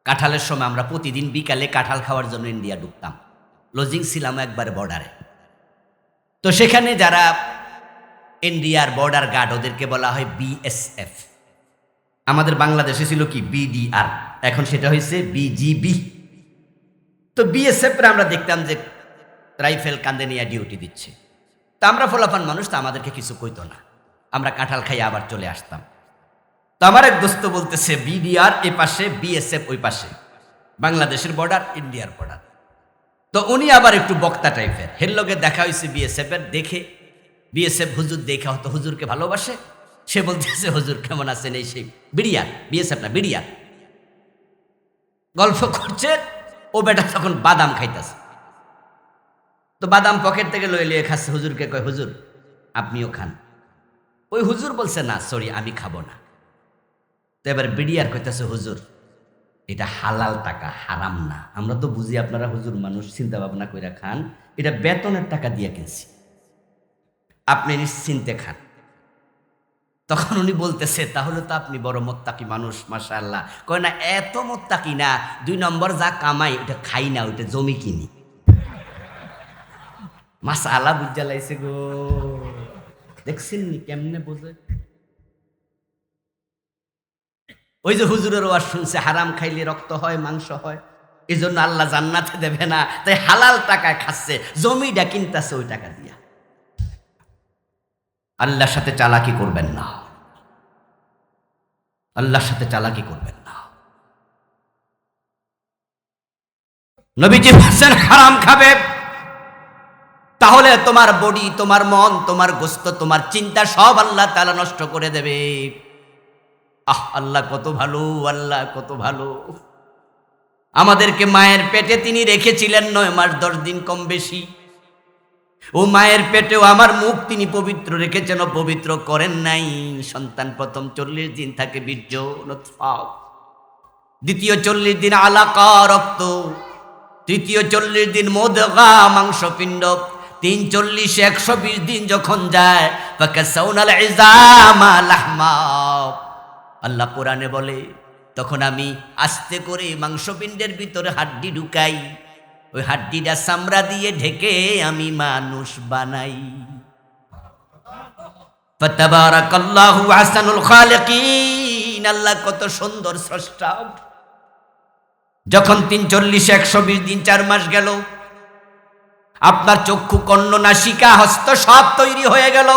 কাঁঠালের সময় আমরা প্রতিদিন বিকালে কাঁঠাল খাওয়ার জন্য ইন্ডিয়া ঢুকতাম। লজিং ছিলাম একবারে বর্ডারে। তো সেখানে যারা ইন্ডিয়ার বর্ডার গার্ড, ওদেরকে বলা হয় বিএসএফ। আমাদের বাংলাদেশে ছিল কি বিডিআর, এখন সেটা হয়েছে বিজিবি। তো বিএসএফরা আমরা দেখতাম যে রাইফেল কান্দে নিয়ে ডিউটি দিচ্ছে। তা আমরা ফলাফান মানুষ, তো আমাদেরকে কিছু কইতো না, আমরা কাঁঠাল খাইয়ে আবার চলে আসতাম। তো আমার এক দোস্ত বলতেছে, বিডিআর এ পাশে, বিএসএফ ওই পাশে, বাংলাদেশের বর্ডার, ইন্ডিয়ার বর্ডার। তো উনি আবার একটু বক্তা টাইপের, হের লগে দেখা হয়েছে বিএসএফ এর, দেখে বিএসএফ হুজুর দেখা হতো, হুজুরকে ভালোবাসে। সে বলতেছে, হুজুর কেমন আছেন, এই সেই, বিডিআর, বিএসএফ না বিডিআর। গল্প করছে, ও বেটা তখন বাদাম খাইতেছে। তো বাদাম পকেট থেকে লয়ে লিয়ে খাচ্ছে, হুজুরকে কয়, হুজুর আপনিও খান। ওই হুজুর বলছে, না সরি আমি খাবো না। তো এবার বিডিআর কইতেছে, হুজুর এটা হালাল টাকা, হারাম না। আমরা তো বুঝি আপনারা হুজুর মানুষ, চিন্তা ভাবনা কইরা খান। এটা বেতনের টাকা দিয়ে কিনছি, আপনি নিশ্চিন্তে খান। তখন উনি বলতেছে, তাহলে তো আপনি বড় মোত্তাকি মানুষ, মাশাআল্লাহ। কয় না, এত মোত্তাকি না, 2 নম্বর যা কামাই ওটা খাই না, ওটা জমি কিনি। মাশাআল্লাহ, বুঝা লাইছে গো। দেখছেন নি কেমনে বোঝে? ওই যে হুজুরের ওয়াজ শুনছে, হারাম খাইলে রক্ত হয়, মাংস হয়, এই জন্য আল্লাহ জান্নাতে দেবে না, তাই হালাল টাকায় খাচ্ছে, জমিটা কিনতেছে ওই টাকা দিয়া। আল্লাহর সাথে চালাকি করবেন না, আল্লাহর সাথে চালাকি করবেন না। নবীজি বলেছেন, হারাম খাবে তাহলে তোমার বডি, তোমার মন, তোমার গোস্ত, তোমার চিন্তা সব আল্লাহ তাআলা নষ্ট করে দেবে। আল্লাহ কত ভালো, আল্লাহ কত ভালো। আমাদেরকে মায়ের পেটে তিনি রেখেছিলেন 9 মাস 10 দিন কম বেশি। ও মায়ের পেটেও আমার মুখ তিনি পবিত্র রেখেছেন, অপবিত্র করেন নাই। সন্তান প্রথম 40 দিন থাকে বীর্য, নুতফা, দ্বিতীয় 40 দিন আলাকা, রক্ত, তৃতীয় 40 দিন মুদগা, মাংসপিণ্ড, 3 40 120 দিন যখন যায়, ফাকাসাউনাল ইজামা লাহমা, আল্লাহ কোরআনে বলে, তখন আমি আস্তে করে মাংসপিণ্ডের ভিতরে হাড্ডি ঢুকাই, ওই হাড্ডিটা চামড়া দিয়ে ঢেকে আমি মানুষ বানাই। ফাতাবারাকাল্লাহু আহসানুল খালিকিন, আল্লাহ কত সুন্দর স্রষ্টা। যখন 3 40 120 দিন 4 মাস গেল, আপনার চক্ষু, কর্ণ, নাসিকা, হস্ত সব তৈরি হয়ে গেল।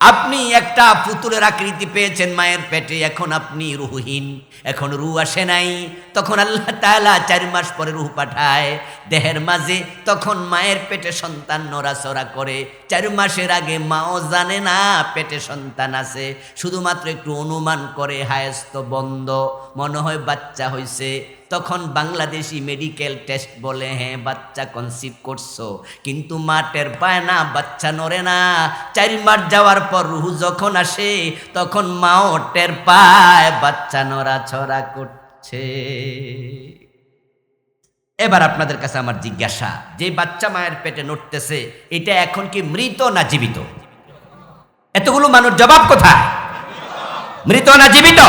আপনি একটা পুতুলের আকৃতি পেয়েছেন মায়ের পেটে, এখন আপনি রুহহীন, এখন রুহ আসে নাই। তখন আল্লাহ তাআলা 4 মাস পরে রুহ পাঠায় দেহের মাঝে। তখন মায়ের পেটে সন্তান নড়াচড়া করে। 4 মাসের আগে মাও জানে না পেটে সন্তান আছে, শুধুমাত্র একটু অনুমান করে, হায়স্ত বন্ধ, মনে হয় বাচ্চা হইছে। তখন বাংলাদেশি মেডিকেল টেস্ট বলে, হ্যাঁ বাচ্চা কনসিভ করছো, কিন্তু মা টের পায় না, বাচ্চা নড়ে না। 4 মাস যাওয়ার পর রুহ যখন আসে, তখন মাও টের পায় বাচ্চা নড়াচড়া করছে। এবার আপনাদের কাছে আমার জিজ্ঞাসা, যে বাচ্চা মায়ের পেটে নড়তেছে, এটা এখন কি মৃত না জীবিত? এতগুলো মানুষ জবাব কোথায়? মৃত না জীবিত?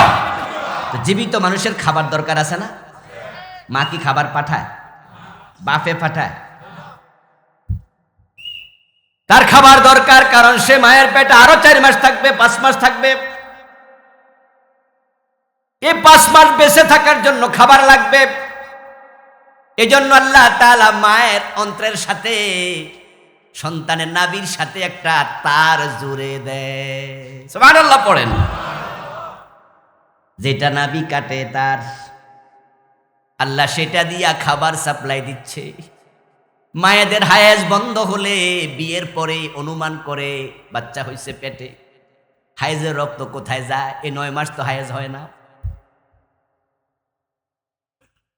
জীবিত মানুষের খাবার দরকার আছে না? মা কি খাবার পাঠায়? বাপে পাঠায়? তার খাবার দরকার, কারণ সে মায়ের পেটে আরো 4 মাস থাকবে, 5 মাস থাকবে। এই 5 মাস বেঁচে থাকার জন্য খাবার লাগবে। এজন্য আল্লাহ তাআলা মায়ের অন্ত্রের সাথে, সন্তানের নাভির সাথে একটা তার জুড়ে দেয়। সুবহানাল্লাহ পড়েন। যেটা নাভি কাটে তার, আল্লাহ সেটা দিয়া খাবার সাপ্লাই দিচ্ছে। মায়েদের হায়েজ বন্ধ হলে বিয়ের পরে অনুমান করে বাচ্চা হইছে পেটে। হায়েজের রক্ত কোথায় যায়? এই 9 মাস তো হায়েজ হয় না।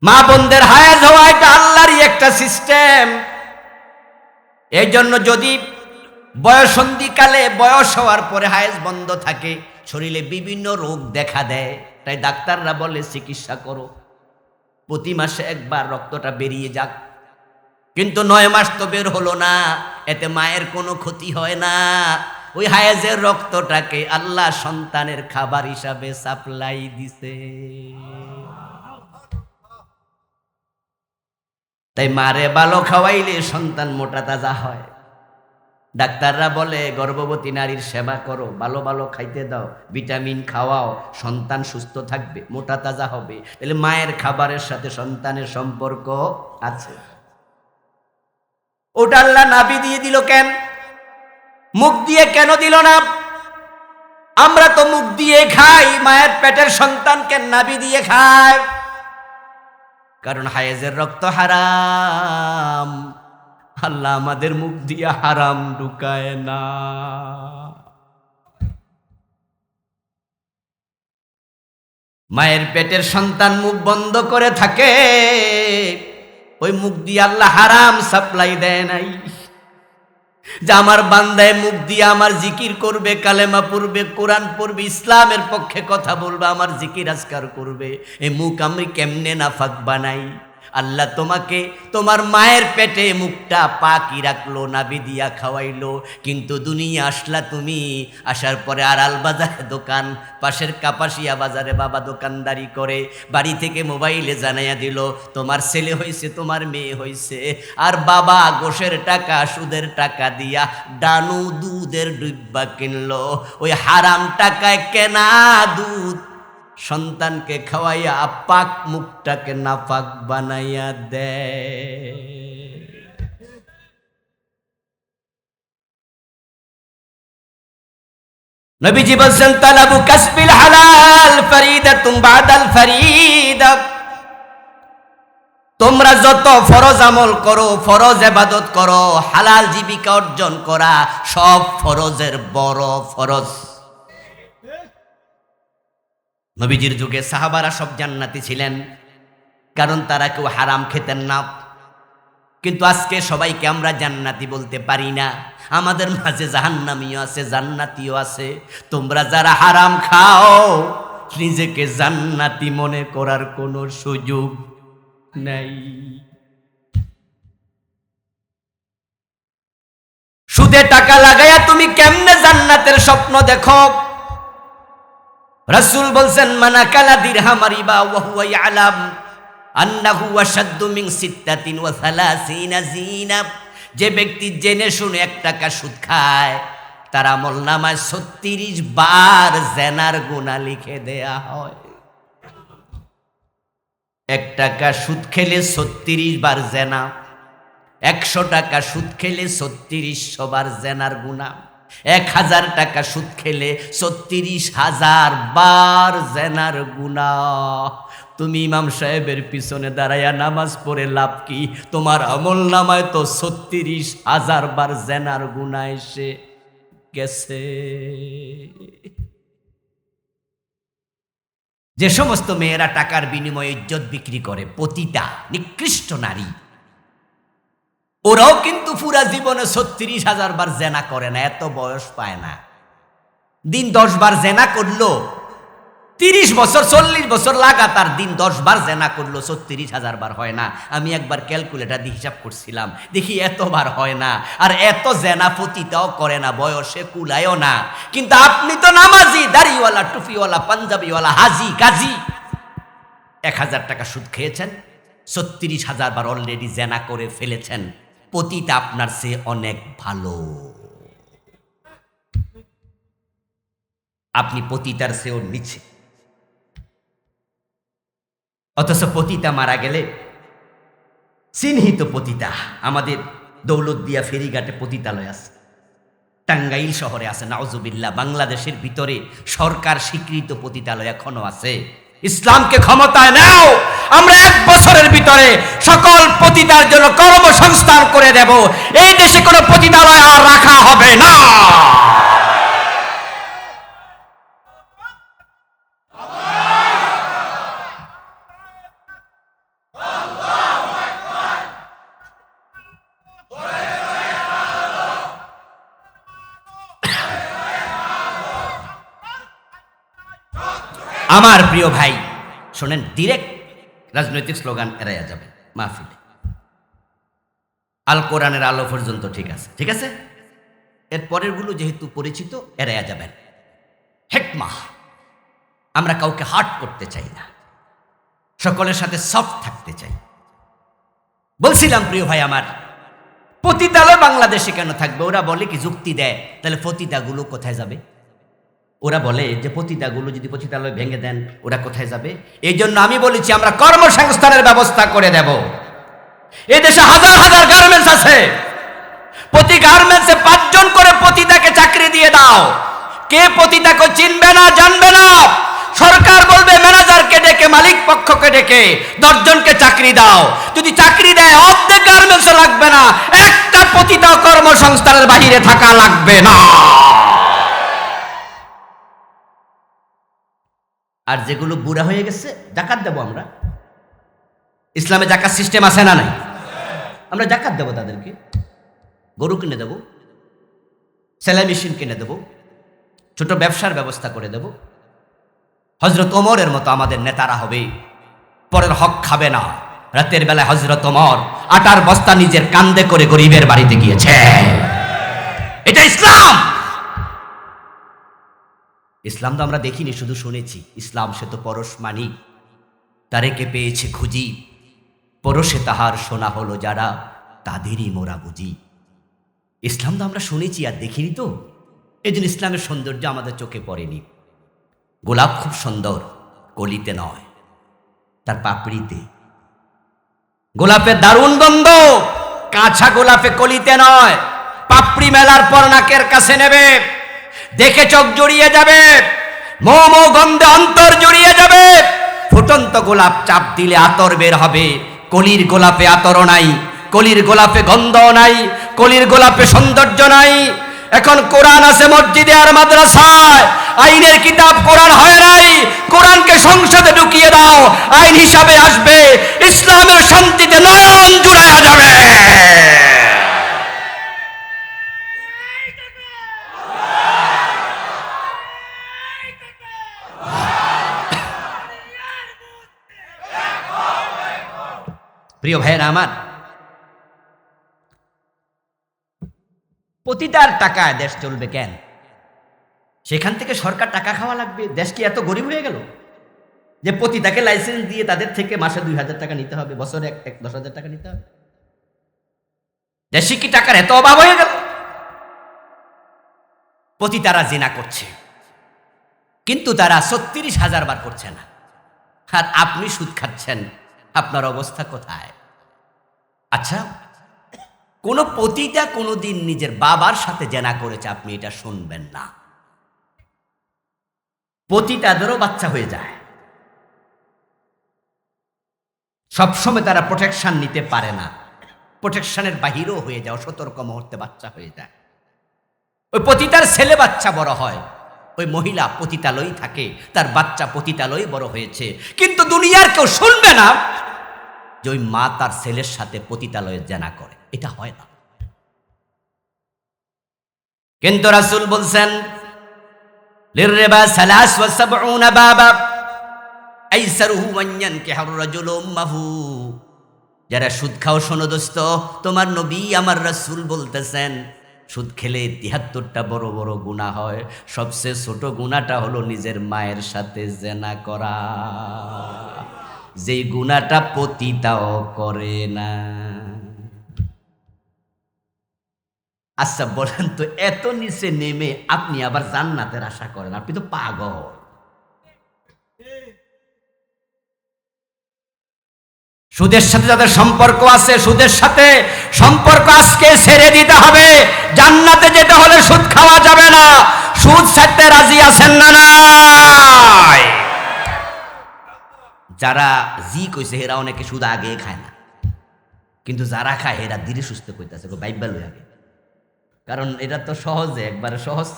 মা বোনদের হায়েজ হওয়া এটা আল্লাহরই একটা সিস্টেম। এই জন্য যদি বয়সন্ধিকালে, বয়স হওয়ার পরে হায়েজ বন্ধ থাকে, শরীরে বিভিন্ন রোগ দেখা দেয়, তাই ডাক্তাররা বলে চিকিৎসা করো, প্রতি মাসে একবার রক্তটা বেরিয়ে যাক। কিন্তু 9 মাস তো বের হলো না, এতে মায়ের কোনো ক্ষতি হয় না। ওই হায়েজের রক্তটাকে আল্লাহ সন্তানের খাবার হিসাবে সাপ্লাই দিছে। তাই মারে ভালো খাওয়াইলে সন্তান মোটা তাজা হয়। ডাক্তাররা বলে গর্ভবতী নারীর সেবা করো, ভালো ভালো খাইতে দাও, ভিটামিন খাওয়াও, সন্তান সুস্থ থাকবে, মোটা তাজা হবে। তাহলে মায়ের খাবারের সাথে সন্তানের সম্পর্ক আছে। ওটা আল্লাহ নাভি দিয়ে দিল কেন? মুখ দিয়ে কেন দিল না? আমরা তো মুখ দিয়ে খাই, মায়ের পেটের সন্তান কেন নাভি দিয়ে খায়? কারণ হায়েজের রক্ত হারাম, আল্লাহ আমাদের মুখ দিয়ে হারাম ঢুকায় না। মায়ের পেটের সন্তান মুখ বন্ধ করে থাকে, ওই মুখ দিয়ে আল্লাহ হারাম সাপ্লাই দেয় নাই। যে আমার বান্দায় মুখ দিয়ে আমার জিকির করবে, কালেমা পড়বে, কোরআন পড়বে, ইসলামের পক্ষে কথা বলবে, আমার জিকির আজকার করবে, এই মুখ আমি কেমনে নাফাক বানাই? আল্লাহ তোমাকে তোমার মায়ের পেটে মুখটা পাকি রাখলো, নাবি দিয়া খাওয়াইলো, কিন্তু দুনিয়া আসলা তুমি, আসার পরে আড়াল বাজারে দোকান, পাশের কাপাসিয়া বাজারে বাবা দোকানদারি করে, বাড়ি থেকে মোবাইলে জানাইয়া দিল তোমার ছেলে হয়েছে, তোমার মেয়ে হয়েছে, আর বাবা গোশের টাকা সুদের টাকা দিয়া ডানু দুধের ডিব্বা কিনলো, ওই হারাম টাকায় কেনা দুধ সন্তানকে খাওয়াইয়া পাক মুখটাকে নাপাক বানাইয়া দেয়। নবীজি বলছেন তালাবু কাসবিল হালাল ফরিদাতুম বাদাল ফরিদা, তোমরা যত ফরজ আমল করো, ফরজ ইবাদত করো, হালাল জীবিকা অর্জন করা সব ফরজের বড় ফরজ। নবীজির যুগে সাহাবারা সব জান্নাতি ছিলেন, কারণ তারা কেউ হারাম খেতেন না। কিন্তু আজকে সবাইকে আমরা জান্নাতি বলতে পারি না, আমাদের মাঝে জাহান্নামীও আছে, জান্নাতিও আছে। তোমরা যারা হারাম খাও, নিজেকে জান্নাতি মনে করার কোনো সুযোগ নাই। সুদে টাকা লাগাইয়া তুমি কেমনে জান্নাতের স্বপ্ন দেখো? রাসূল বলছেন মান আকালা দিরহাম রিবা ওয়া হুয়া ইয়ালাম আন্নাহু আশাদ্দু মিন 36 জিনা, যে ব্যক্তি জেনে শুনে 1 টাকা সুদ খায়, তার আমলনামায় 36 বার জেনার গুনাহ লিখে দেয়া হয়। 1 টাকা সুদ খেলে 36 বার জেনা, 100 টাকা সুদ খেলে 3600 বার জেনার গুনাহ, 1000 টাকা সুদ খেলে 36,000 বার জেনার গুনাহ। তুমি ইমাম সাহেবের পিছনে দাঁড়াইয়া নামাজ পড়ে লাভ কি? তোমার আমল নামায় তো 36,000 বার জেনার গুনাহ এসে গেছে। যে সমস্ত মেয়েরা টাকার বিনিময়ে ইজ্জত বিক্রি করে, পতিতা নিকৃষ্ট নারী, ওরাও কিন্তু পুরা জীবনে 36,000 বার জেনা করে না, এত বয়স পায় না। দিন 10 বার জেনা করলো, 30 বছর 40 বছর লাগাতার দিন 10 বার জেনা করলো, 36,000 বার হয় না। আমি একবার ক্যালকুলেটর দিয়ে হিসাব করছিলাম, দেখি এতবার হয় না। আর এত জেনা পতিতাও করে না, বয়সে কুলায়ও না। কিন্তু আপনি তো নামাজি, দাড়িওয়ালা, টুপিওয়ালা, পাঞ্জাবিওয়ালা, হাজি কাজী, 1000 টাকা সুদ খেয়েছেন, 36,000 বার অলরেডি জেনা করে ফেলেছেন। পতিতা আপনার চেয়ে অনেক ভালো, আপনি পতিতার চেয়েও নিচে। অথচ পতিতা মারা গেলে, চিহ্নিত পতিতা, আমাদের দৌলতদিয়া ফেরিঘাটে পতিতালয় আছে, টাঙ্গাইল শহরে আছে, নাউজুবিল্লাহ, বাংলাদেশের ভিতরে সরকার স্বীকৃত পতিতালয় এখনো আছে। ইসলামকে ক্ষমতায় নাও, আমরা 1 বছরের ভিতরে সকল পতিতার জন্য কর্মসংস্থান করে দেব। এই দেশে কোনো পতিতালয় আর রাখা হবে না। আমার প্রিয় ভাই শোনেন, ডিরেক্ট রাজনৈতিক স্লোগান এড়াইয়া যাবে মাহফিলে। আল কোরআনের আলো পর্যন্ত ঠিক আছে, ঠিক আছে, এর পরেরগুলো যেহেতু পরিচিত, এড়াইয়া যাবেন। হিকমাহ, আমরা কাউকে হার্ট করতে চাই না, সকলের সাথে সফট থাকতে চাই। বলছিলাম প্রিয় ভাই আমার, পতিতালয় বাংলাদেশে কেন থাকবে? ওরা বলে কি, যুক্তি দেয়, তাহলে পতিতাগুলো কোথায় যাবে? ওরা বলে যে পতিতাগুলো যদি পতিতালয় ভেঙে দেন, ওরা কোথায় যাবে? এই জন্য আমি বলেছি আমরা কর্মসংস্থানের ব্যবস্থা করে দেব। এই দেশে হাজার হাজার গার্মেন্টস আছে, প্রতি গার্মেন্টসে 5 জন করে পতিতাকে চাকরি দিয়ে দাও। কে পতিতাকে চিনবে না, জানবে না, সরকার বলবে ম্যানেজারকে ডেকে, মালিক পক্ষকে ডেকে 10 জনকে চাকরি দাও। যদি চাকরি দেয়, অর্ধেক গার্মেন্টস লাগবে না, একটা পতিতা কর্মসংস্থানের বাহিরে থাকা লাগবে না। আর যেগুলো বুড়া হয়ে গেছে, জাকাত দেব আমরা। ইসলামে জাকাত সিস্টেম আছে না নাই? আমরা জাকাত দেব, তাদেরকে গরু কিনে দেব, সেলাই মেশিন কিনে দেব, ছোট ব্যবসার ব্যবস্থা করে দেব। হযরত ওমরের মতো আমাদের নেতারা হবে, পরের হক খাবে না। রাতের বেলায় হযরত ওমর আটার বস্তা নিজের কাঁধে করে গরিবের বাড়িতে গিয়েছে। এটা ইসলাম। ইসলাম তো আমরা দেখিনি, শুধু শুনেছি। ইসলাম সে তো পরশ মানিক, তারেকে পেয়েছে খুঁজি, পরশে তাহার সোনা হলো যারা, তাদেরই মোরা বুঝি। ইসলাম তো আমরা শুনেছি আর দেখিনি তো, এই জন্য ইসলামের সৌন্দর্য আমাদের চোখে পড়েনি। গোলাপ খুব সুন্দর, কলিতে নয়, তার পাপড়িতে। গোলাপের দারুণ গন্ধ, কাঁচা গোলাপে কলিতে নয়, পাপড়ি মেলার পর নাকের কাছে নেবে, দেখে চোখ জড়িয়ে যাবে, মো মো গন্ধে অন্তর জড়িয়ে যাবে। ফুটন্ত গোলাপ চাপ দিলে আতর বের হবে, কলির গোলাপে আতরও নাই, কলির গোলাপে গন্ধও নাই, কলির গোলাপে সৌন্দর্য নাই। এখন কোরআন আছে মসজিদে আর মাদ্রাসায়, আইনের কিতাব কোরআন হয় নাই। কোরআনকে সংসদে ঢুকিয়ে দাও, আইন হিসাবে আসবে, ইসলামের শান্তিতে নয়ন জুড়ায়া যাবে। প্রিয় ভাইয়েরা আমার, পতিতার টাকায় দেশ চলবে কেন? সেখান থেকে সরকার টাকা খাওয়া লাগবে? দেশ কি এত গরিব হয়ে গেল যে পতিতাকে লাইসেন্স দিয়ে তাদের থেকে মাসে 2,000 টাকা নিতে হবে, বছরে 10,000 টাকা নিতে হবে? দেশে কি টাকার এত অভাব হয়ে গেল? পতিতারা জিনা করছে, কিন্তু তারা 36,000 বার করছে না, আর আপনি সুদ খাচ্ছেন। আপনার অবস্থা কোথায়? আচ্ছা, কোন পতিতা কোনোদিন নিজের বাবার সাথে জেনা করেছে আপনি এটা শুনবেন না। পতিতাদেরও বাচ্চা হয়ে যায়, সবসময় তারা প্রোটেকশন নিতে পারে না, প্রোটেকশনের বাহিরেও হয়ে যায়, সতর্ক মুহূর্তে বাচ্চা হয়ে যায়। ওই পতিতার ছেলে বাচ্চা বড় হয়, ওই মহিলা পতিতালয় থাকে, তার বাচ্চা পতিতালয় বড় হয়েছে, কিন্তু দুনিয়ার কেউ শুনবে না যে ওই মা তার ছেলের সাথে পতিতালয়ে জেনা করে। এটা হয় না। কিন্তু রাসূল বলছেন, লিররিবা 73 বাবা আইসারুহু মান ইয়ানকিহুর রাজুলু উম্মাহু। যারা সুদ খাও, শোনো দোস্ত, তোমার নবী আমার রাসূল বলতেছেন, সুদ খেলে 73টা বড় বড় গুনাহ হয়, সবচেয়ে ছোট গুনাহটা হলো নিজের মায়ের সাথে জেনা করা, যেই গুনাহটা পতিতাও করে না। আচ্ছা বলেন তো, এত নিচে নেমে আপনি আবার জান্নাতের আশা করেন? আপনি তো পাগল। সুদের সাথে যাদের সম্পর্ক আছে, সুদের সাথে সম্পর্ক আজকে ছেড়ে দিতে হবে। জান্নাতে যেতে হলে সুদ খাওয়া যাবে না। সুদ ছাড়তে রাজি আছেন না? নাই। যারা জি কইছে এরা অনেকে সুদ আগে খায় না, কিন্তু যারা খায় এরা ধীরে সুস্থ কইতাছে, বাইব্বা লই আগে। কারণ এটা তো সহজে, একবারে সহজ,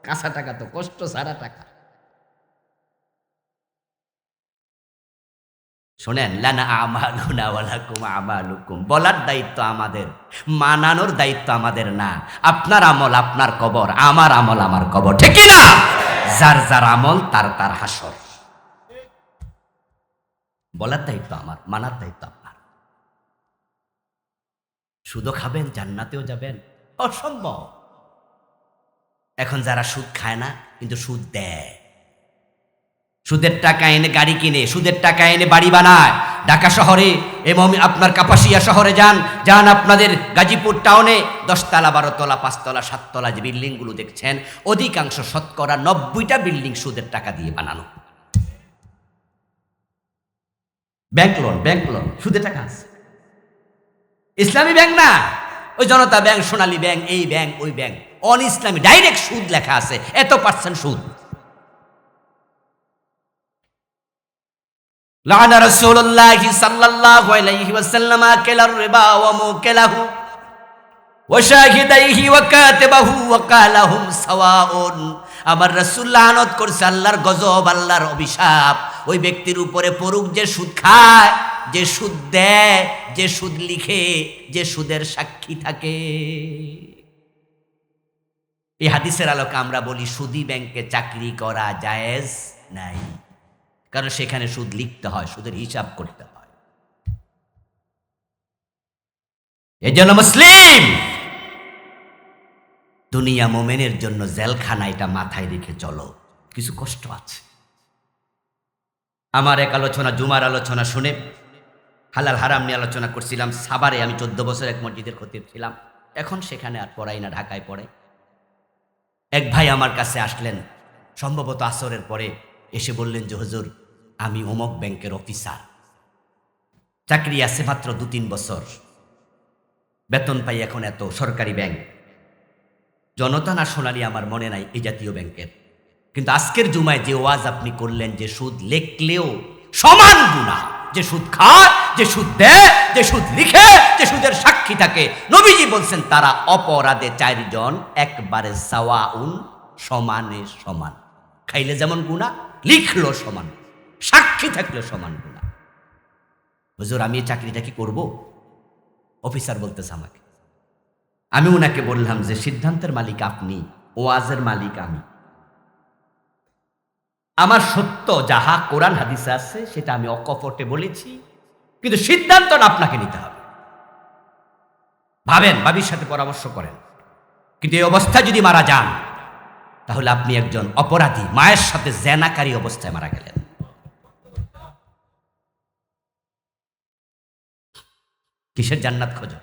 কাঁচা টাকা তো কষ্ট সারা টাকা। শোনেন, লানা আমালুনা ওয়ালাকুম আমালুকুম, বলার দায়িত্ব আমাদের, মানানোর দায়িত্ব আমাদের না। আপনার আমল আপনার কবর, আমার আমল আমার কবর, ঠিক কি না? যার যার আমল তার তার হাসর। বলার দায়িত্ব আমার, মানার দায়িত্ব আপনার। সুদও খাবেন, জান্নাতেও যাবেন, অসম্ভব। এখন যারা সুদ খায় না কিন্তু সুদ দেয়, সুদের টাকা এনে গাড়ি কিনে, সুদের টাকা এনে বাড়ি বানায়, ঢাকা শহরে এবং আপনার কাপাসিয়া শহরে যান, যান আপনাদের গাজীপুর টাউনে, 10 তলা 12 তলা 5 তলা 7 তলা যে বিল্ডিংগুলো দেখছেন, অধিকাংশ শতকরা 90টা বিল্ডিং সুদের টাকা দিয়ে বানানো। ব্যাংক লোন সুদের টাকা আছে। ইসলামী ব্যাংক না, ওই জনতা ব্যাংক, সোনালী ব্যাংক, এই ব্যাংক ওই ব্যাংক, অন ইসলামী, ডাইরেক্ট সুদ লেখা আছে, এত % সুদ। লানা রাসূলুল্লাহি সাল্লাল্লাহু আলাইহি ওয়াসাল্লাম আকালার রিবা ওয়া মুকালাহু ওয়া শাহিদাইহি ওয়া কাতিবাহু ওয়া কালাহুম সাওয়াউন। আমার রাসূল লানত করছে, আল্লাহর গজব, আল্লাহর অভিশাপ ওই ব্যক্তির উপরে পড়ুক যে সুদ খায়, যে সুদ দেয়, যে সুদ লিখে, যে সুদের সাক্ষী থাকে। এই হাদিসের আলোকে আমরা বলি সুদী ব্যাংকে চাকরি করা জায়েজ নাই, কারণ সেখানে সুদ লিখতে হয়, সুদের হিসাব করতে হয়। এই জন্য মুসলিম দুনিয়া মোমেনের জন্য জেলখানা, এটা মাথায় রেখে চলো, কিছু কষ্ট আছে। আমার এক আলোচনা, জুমার আলোচনা শুনে হালাল হারাম নিয়ে আলোচনা করছিলাম। সাভারে আমি 14 বছর এক মসজিদের খতিব ছিলাম, এখন সেখানে আর পড়াই না, ঢাকায় পড়ে। এক ভাই আমার কাছে আসলেন সম্ভবত আসরের পরে, এসে বললেন যে হুজুর, আমি অমুক ব্যাংকের অফিসার, চাকরি আছে মাত্র 2-3 বছর, বেতন পাই এখন এত, সরকারি ব্যাংক, জনতা না সোনালী আমার মনে নাই এই জাতীয় ব্যাংকের। কিন্তু আজকের জুমায় যে ওয়াজ আপনি করলেন, যে সুদ লেখলেও সমান গুনাহ, যে সুদ খায়, যে সুদ দেয়, যে সুদ লিখে, যে সুদের সাক্ষী থাকে, নবীজি বলছেন তারা অপরাধে 4 জন একবারে সাওয়াউন, সমানে সমান। খাইলে যেমন গুনাহ, লিখলো সমান, সাক্ষী থাকলে সমান গুনাহ। হুজুর, আমি এই চাকরিটা কি করব? অফিসার বলতেছে আমাকে। আমি ওনাকে বললাম যে সিদ্ধান্তের মালিক আপনি, ওয়াজের মালিক আমি। আমার সত্য যাহা কোরআন হাদিসে আছে সেটা আমি অকপটে বলেছি, কিন্তু সিদ্ধান্তটা আপনাকে নিতে হবে। ভাবেন, ভাবির সাথে পরামর্শ করেন। কিন্তু এই অবস্থায় যদি মারা যান, তাহলে আপনি একজন অপরাধী, মায়ের সাথে জেনাকারী অবস্থায় মারা গেলেন। কিসের জান্নাত খোঁজো?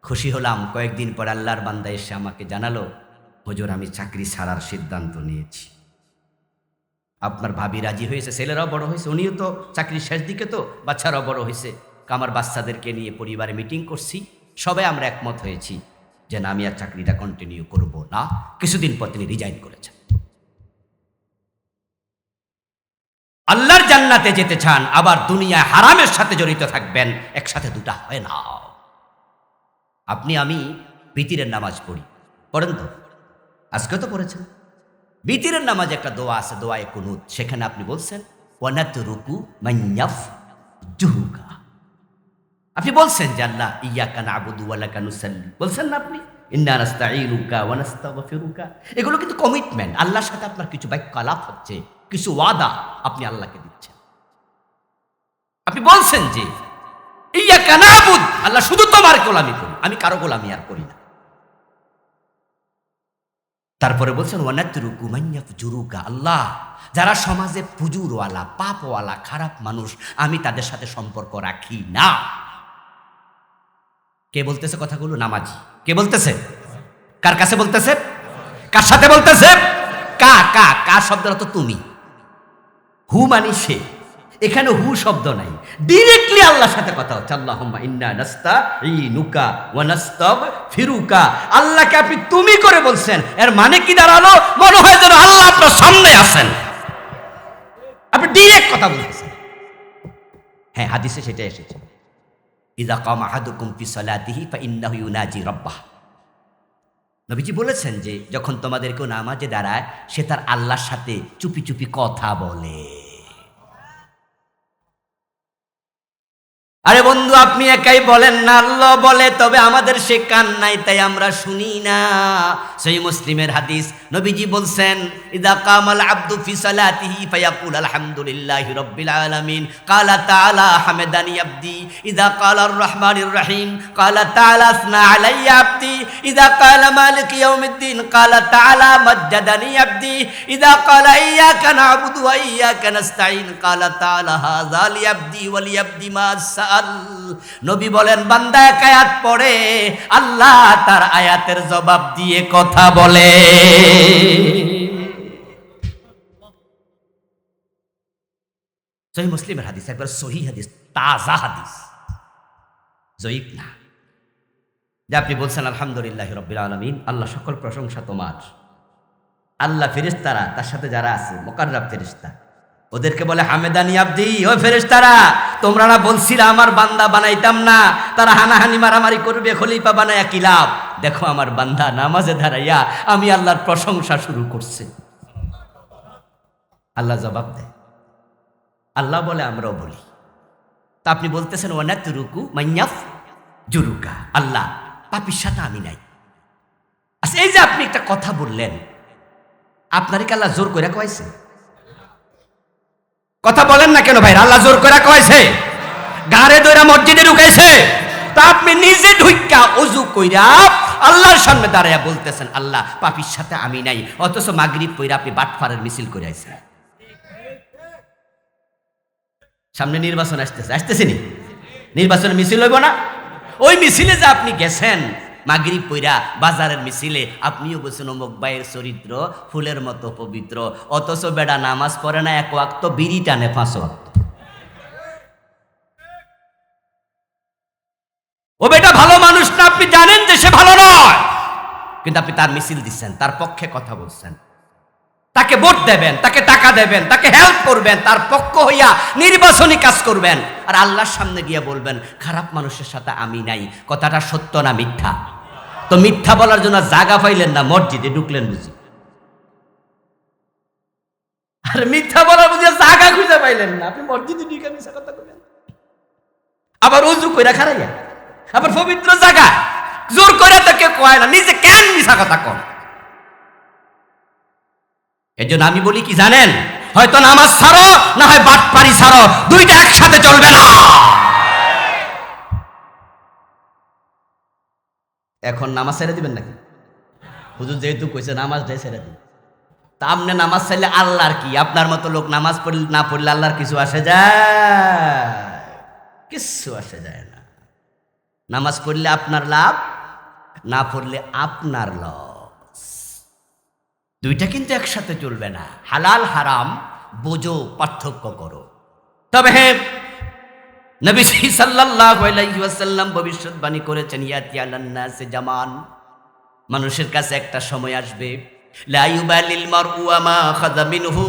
খুশি হলাম, কয়েকদিন পর আল্লাহর বান্দা এসে আমাকে জানালো, হুজুর আমি চাকরি ছাড়ার সিদ্ধান্ত নিয়েছি। আপনার ভাবি রাজি হয়েছে, ছেলেরাও বড় হয়েছে, উনিও তো চাকরির শেষ দিকে, তো বাচ্চারাও বড় হয়েছে। আমার বাচ্চাদেরকে নিয়ে পরিবারে মিটিং করছি, সবাই আমরা একমত হয়েছি যে না, আমি আর চাকরিটা কন্টিনিউ করব না। কিছুদিন পর তিনি রিজাইন করেছেন। আল্লাহর জান্নাতে যেতে চান, আবার দুনিয়ায় হারামের সাথে জড়িত থাকবেন, একসাথে দুটা হয় না। আপনি আমি বিতিরের নামাজ পড়ি, পড়েন তো? আজকে তো পড়েছেন। বিতিরের নামাজে একটা দোয়া আছে, দোয়ায়ে কুনুত। সেখানে আপনি বলছেন ওয়ানাতরুকু মাইয়াফ জুহুকা। আপনি বলছেন যে আল্লাহ ইয়াকা না'বুদু ওয়া লাকা নুসাল্লি, বলছেন না আপনি? ইন্না নাস্তাঈনুকা ওয়া নাস্তাগফিরুকা। এগুলো কিন্তু কমিটমেন্ট, আল্লাহর সাথে আপনার কিছু বাক্যালাপ হচ্ছে, কিছু ওয়াদা আপনি আল্লাহকে দিচ্ছেন। আপনি বলছেন যে ইয়াকা না'বুদ, আল্লাহ শুধু তোমার গোলামি করি, আমি কারো গোলামি আর করি না। তারপরে বলছেন ওয়ানাতরুকু মাইয়াফ জুরুকা, আল্লাহ যারা সমাজে ফুজুরওয়ালা, পাপওয়ালা, খারাপ মানুষ, আমি তাদের সাথে সম্পর্ক রাখি না। কে বলতেছে কথাগুলো? নামাজি। কে বলতেছে? কার কাছে বলতেছে? কার সাথে বলতেছে? কা কা কা শব্দের অর্থ তুমি, হু মানে সে। এখানে হু শব্দ নাই, ডিরেক্টলি আল্লাহর সাথে কথা হচ্ছে। আল্লাহুম্মা ইন্না নাস্তাঈনুকা ওয়া নাস্তাগফিরুকা। আল্লাহকে আপনি তুমি করে বলছেন, এর মানে কি দাঁড়ালো? মনে হয় যেন আল্লাহ আপনার সামনে আছেন, আপনি ডিরেক্ট কথা বলতেছেন। হ্যাঁ, হাদিসে সেটা এসেছে, ইযা কামা আহাদুকুম ফি সালাতিহি ফাইন্নাহু ইউনাজি রাব্বাহ। নবীজি বলেছেন যে যখন তোমাদের কেউ নামাজে দাঁড়ায়, সে তার আল্লাহর সাথে চুপি চুপি কথা বলে। আরে বন্ধু, আপনি একাই বলেন না, আল্লাহ বলে, তবে আমাদের সে কান নাই, তাই আমরা শুনি না। সহিহ মুসলিমের হাদিস, নবীজি বলছেন ইযা কামাল আবদু ফি সালাতিহি ফায়াকুল আলহামদুলিল্লাহি রাব্বিল আলামিন, ক্বালা তাআলা হামাদানি আবদি, ইযা ক্বালা আর রহমানির রহিম ক্বালা তাআলা আসনা আলাইয়া আবদি, ইযা ক্বালা মালিক ইয়াউমিদ্দিন ক্বালা তাআলা মাজ্জাদানি আবদি, ইযা ক্বালা ইয়্যাকা না'বুদু ওয়া ইয়্যাকা নাস্তাঈন ক্বালা তাআলা হাযা লি আবদি ওয়া লি আবদি মা সাআল। নবী বলেন, বান্দা এক আয়াত পড়ে, আল্লাহ তার আয়াতের জবাব দিয়ে কথা বলে। সহিহ মুসলিমের হাদিস, একবার সহিহ হাদিস, তাজা হাদিস, জয়ীফ না। যে আপনি বলছেন আলহামদুলিল্লাহি রাব্বিল আলামিন, আল্লাহ সকল প্রশংসা তোমার। আল্লাহ ফেরেশতারা, তার সাথে যারা আছে মুকাররাব ফেরেশতা, ওদেরকে বলে হামেদানি আবদি। ও ফেরেশতারা, তোমরা না বলছিলা আমার বান্দা বানাইতাম না, তারা হানাহানি মারামারি করবে, খলিফা বানায়া কি লাভ? দেখো আমার বান্দা নামাজে দাঁড়াইয়া আমি আল্লাহর প্রশংসা শুরু করছে। আল্লাহ জবাব দেয়, আল্লাহ বলে, আমরাও বলি। তা আপনি বলতেছেন ওয়ানাতরুকু মাইয়াফ জুরুকা, আল্লাহ পাপির সাথে আমি নাই। আচ্ছা, এই যে আপনি একটা কথা বললেন, আপনারই কি আল্লাহ জোর করে কয়েছে? কথা বলেন না কেন ভাই? আল্লাহ জোর করে কয়েছে? গাড়ে দইরা মসজিদে ঢুকাইছে? তা আপনি নিজে ঢুইকা ওযু কইরা আল্লাহর সামনে দাঁড়ায়া বলতেছেন আল্লাহ পাপীর সাথে আমি নাই, অথচ মাগরিব পইরা আপনি বাটফারের মিছিল করে আইছেন। সামনে নির্বাচন আসতেছে নি? নির্বাচনের মিছিল হইব না? ওই মিছিলে যে আপনি গেছেন মাগরিব পইরা বাজারের মিছিলে, আপনিও বলছেন অমুক ভাইয়ের চরিত্র ফুলের মতো পবিত্র, অথচ বেড়া নামাজ পড়ে না, এক ওয়াক্ত বিড়ি টানে 5 ওয়াক্ত। ও বেটা ভালো মানুষ না, আপনি জানেন যে সে ভালো নয়, কিন্তু আপনি তার মিছিল দিচ্ছেন, তার পক্ষে কথা বলছেন, তাকে ভোট দেবেন, তাকে টাকা দেবেন, তাকে হেল্প করবেন, তার পক্ষ হইয়া নির্বাচনী কাজ করবেন, আর আল্লাহর সামনে গিয়ে বলবেন খারাপ মানুষের সাথে আমি নাই। কথাটা সত্য না মিথ্যা? তো মিথ্যা বলার জন্য জায়গা পাইলেন না, মসজিদে ঢুকলেন বুঝি? আর মিথ্যা বলার বুঝি জায়গা খুঁজে পাইলেন না, আপনি মসজিদে ঢুকে মিথ্যা কথা বলেন, আবার ওযু কইরা খারাইয়া, আবার পবিত্র জায়গা জোর করে তো কেউ কয় না, নিজে কেন মিথ্যা কথা কন? এজন্য আমি বলি কি জানেন, হয়তো নামাজ ছাড়ো, না হয় বাটপারি ছাড়ো, দুইটা একসাথে চলবে না। এখন নামাজ ছেড়ে দিবেন নাকি? হুজুর যেহেতু কইছে নামাজটাই ছেড়ে দিন, তা আপনি নামাজ চাইলে আল্লাহর কি? আপনার মতো লোক নামাজ পড়লে না পড়লে আল্লাহর কিছু আসে যায়? কিচ্ছু আসে যায় না। নামাজ পড়লে আপনার লাভ, না পড়লে আপনার লস। দুইটা কিন্তু একসাথে চলবে না। হালাল হারাম বোঝো, পার্থক্য করো। তবে হ্যাঁ, নবী সাল্লাল্লাহু আলাইহি ওয়াসাল্লাম ভবিষ্যৎবাণী করেছেন, ইয়াতি আলান নাসি জামান, মানুষের কাছে একটা সময় আসবে, লা ইউবালিল মারউ মা খাযা মিনহু,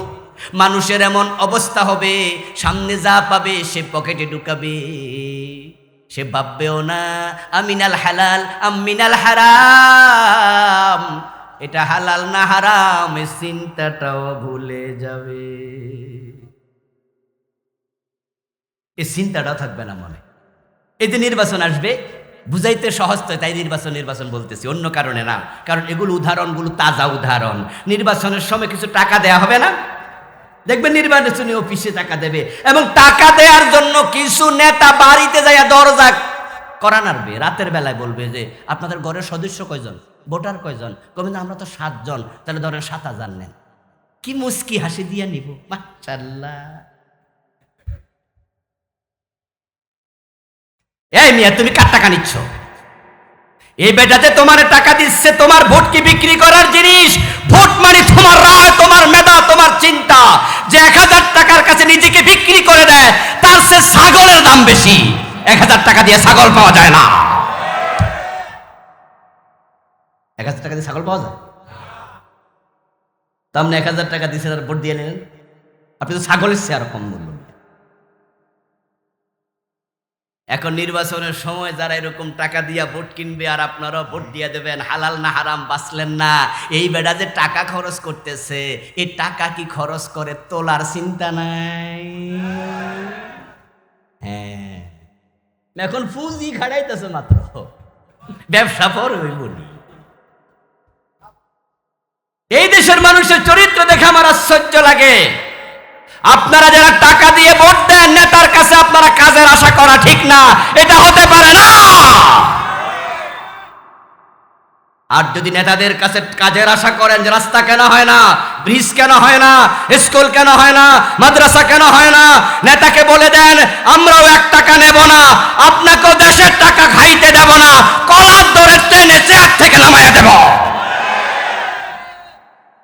মানুষের এমন অবস্থা হবে সামনে যা পাবে সে পকেটে ঢুকাবে, সে ভাববেও না আমিনাল হালাল আমিনাল হারাম, এটা হালাল না হারাম এই চিন্তাটাও ভুলে যাবে, এই চিন্তাটাও থাকবে না মনে। এই যে নির্বাচন আসবে, বুঝাইতে সহজ তো, তাই নির্বাচন বলতেছি, অন্য কারণে না। কারণ এগুলো উদাহরণগুলো তাজা উদাহরণ। নির্বাচনের সময় কিছু টাকা দেয়া হবে না, দেখবেন নির্বাচনী অফিসে টাকা দেবে, এবং টাকা দেওয়ার জন্য কিছু নেতা বাড়িতে যাইয়া দরজা করা নাড়বে, রাতের বেলায় বলবে যে আপনাদের ঘরের সদস্য কয়জন, ভোটার কয়জন, কবেন আমরা তো 7 জন, তাহলে ধরেন 7,000 নেন। কি মুস্কি হাসি দিয়া নিব, মাশাআল্লাহ। এই মিয়া, তুমি কার টাকা নিচ্ছ? এই বেটাতে তোমার টাকা দিচ্ছে, তোমার ভোট কি বিক্রি করার জিনিস? ভোট মানে তোমার রায়, তোমার মেধা, তোমার চিন্তা। যে 1000 টাকার কাছে নিজেকে বিক্রি করে দেয়, তার সে ছাগলের দাম বেশি। 1000 টাকা দিয়ে ছাগল পাওয়া যায় না। 1000 টাকা দিয়ে ছাগল পাওয়া যায়? তো আপনি 1000 টাকা দিয়েছে, তার ভোট দিয়ে নিলেন, আপনি তো ছাগলের চেয়ে আরো কম মূল্য। এখন নির্বাচনের সময় যারা এরকম টাকা দিয়া ভোট কিনবে, আর আপনারাও ভোট দিয়ে দেবেন, হালাল না হারাম বাঁচলেন না। এই বেটা যে টাকা খরচ করতেছে, এই টাকা কি খরচ করে তোলার চিন্তা নাই? হ্যাঁ, এখন পুঁজি খাড়াইতেছে মাত্র, ব্যবসা পর ওই বলি। এই দেশের মানুষের চরিত্র দেখে আমার আশ্চর্য লাগে। আপনারা যারা টাকা দিয়ে ভোট দেন নেতার কাছে, আপনারা কাজের আশা করা ঠিক না, এটা হতে পারে না। আর যদি নেতাদের কাছে কাজের আশা করেন, যে রাস্তা কেন হয় না, ব্রিজ কেন হয় না, স্কুল কেন হয় না, মাদ্রাসা কেন হয় না, নেতাকে বলে দেন আমরাও 1 টাকা নেব না, আপনাকেও দেশের টাকা খাইতে দেব না, কলার ধরে টেনে চেয়ার থেকে নামাইয়া দেব।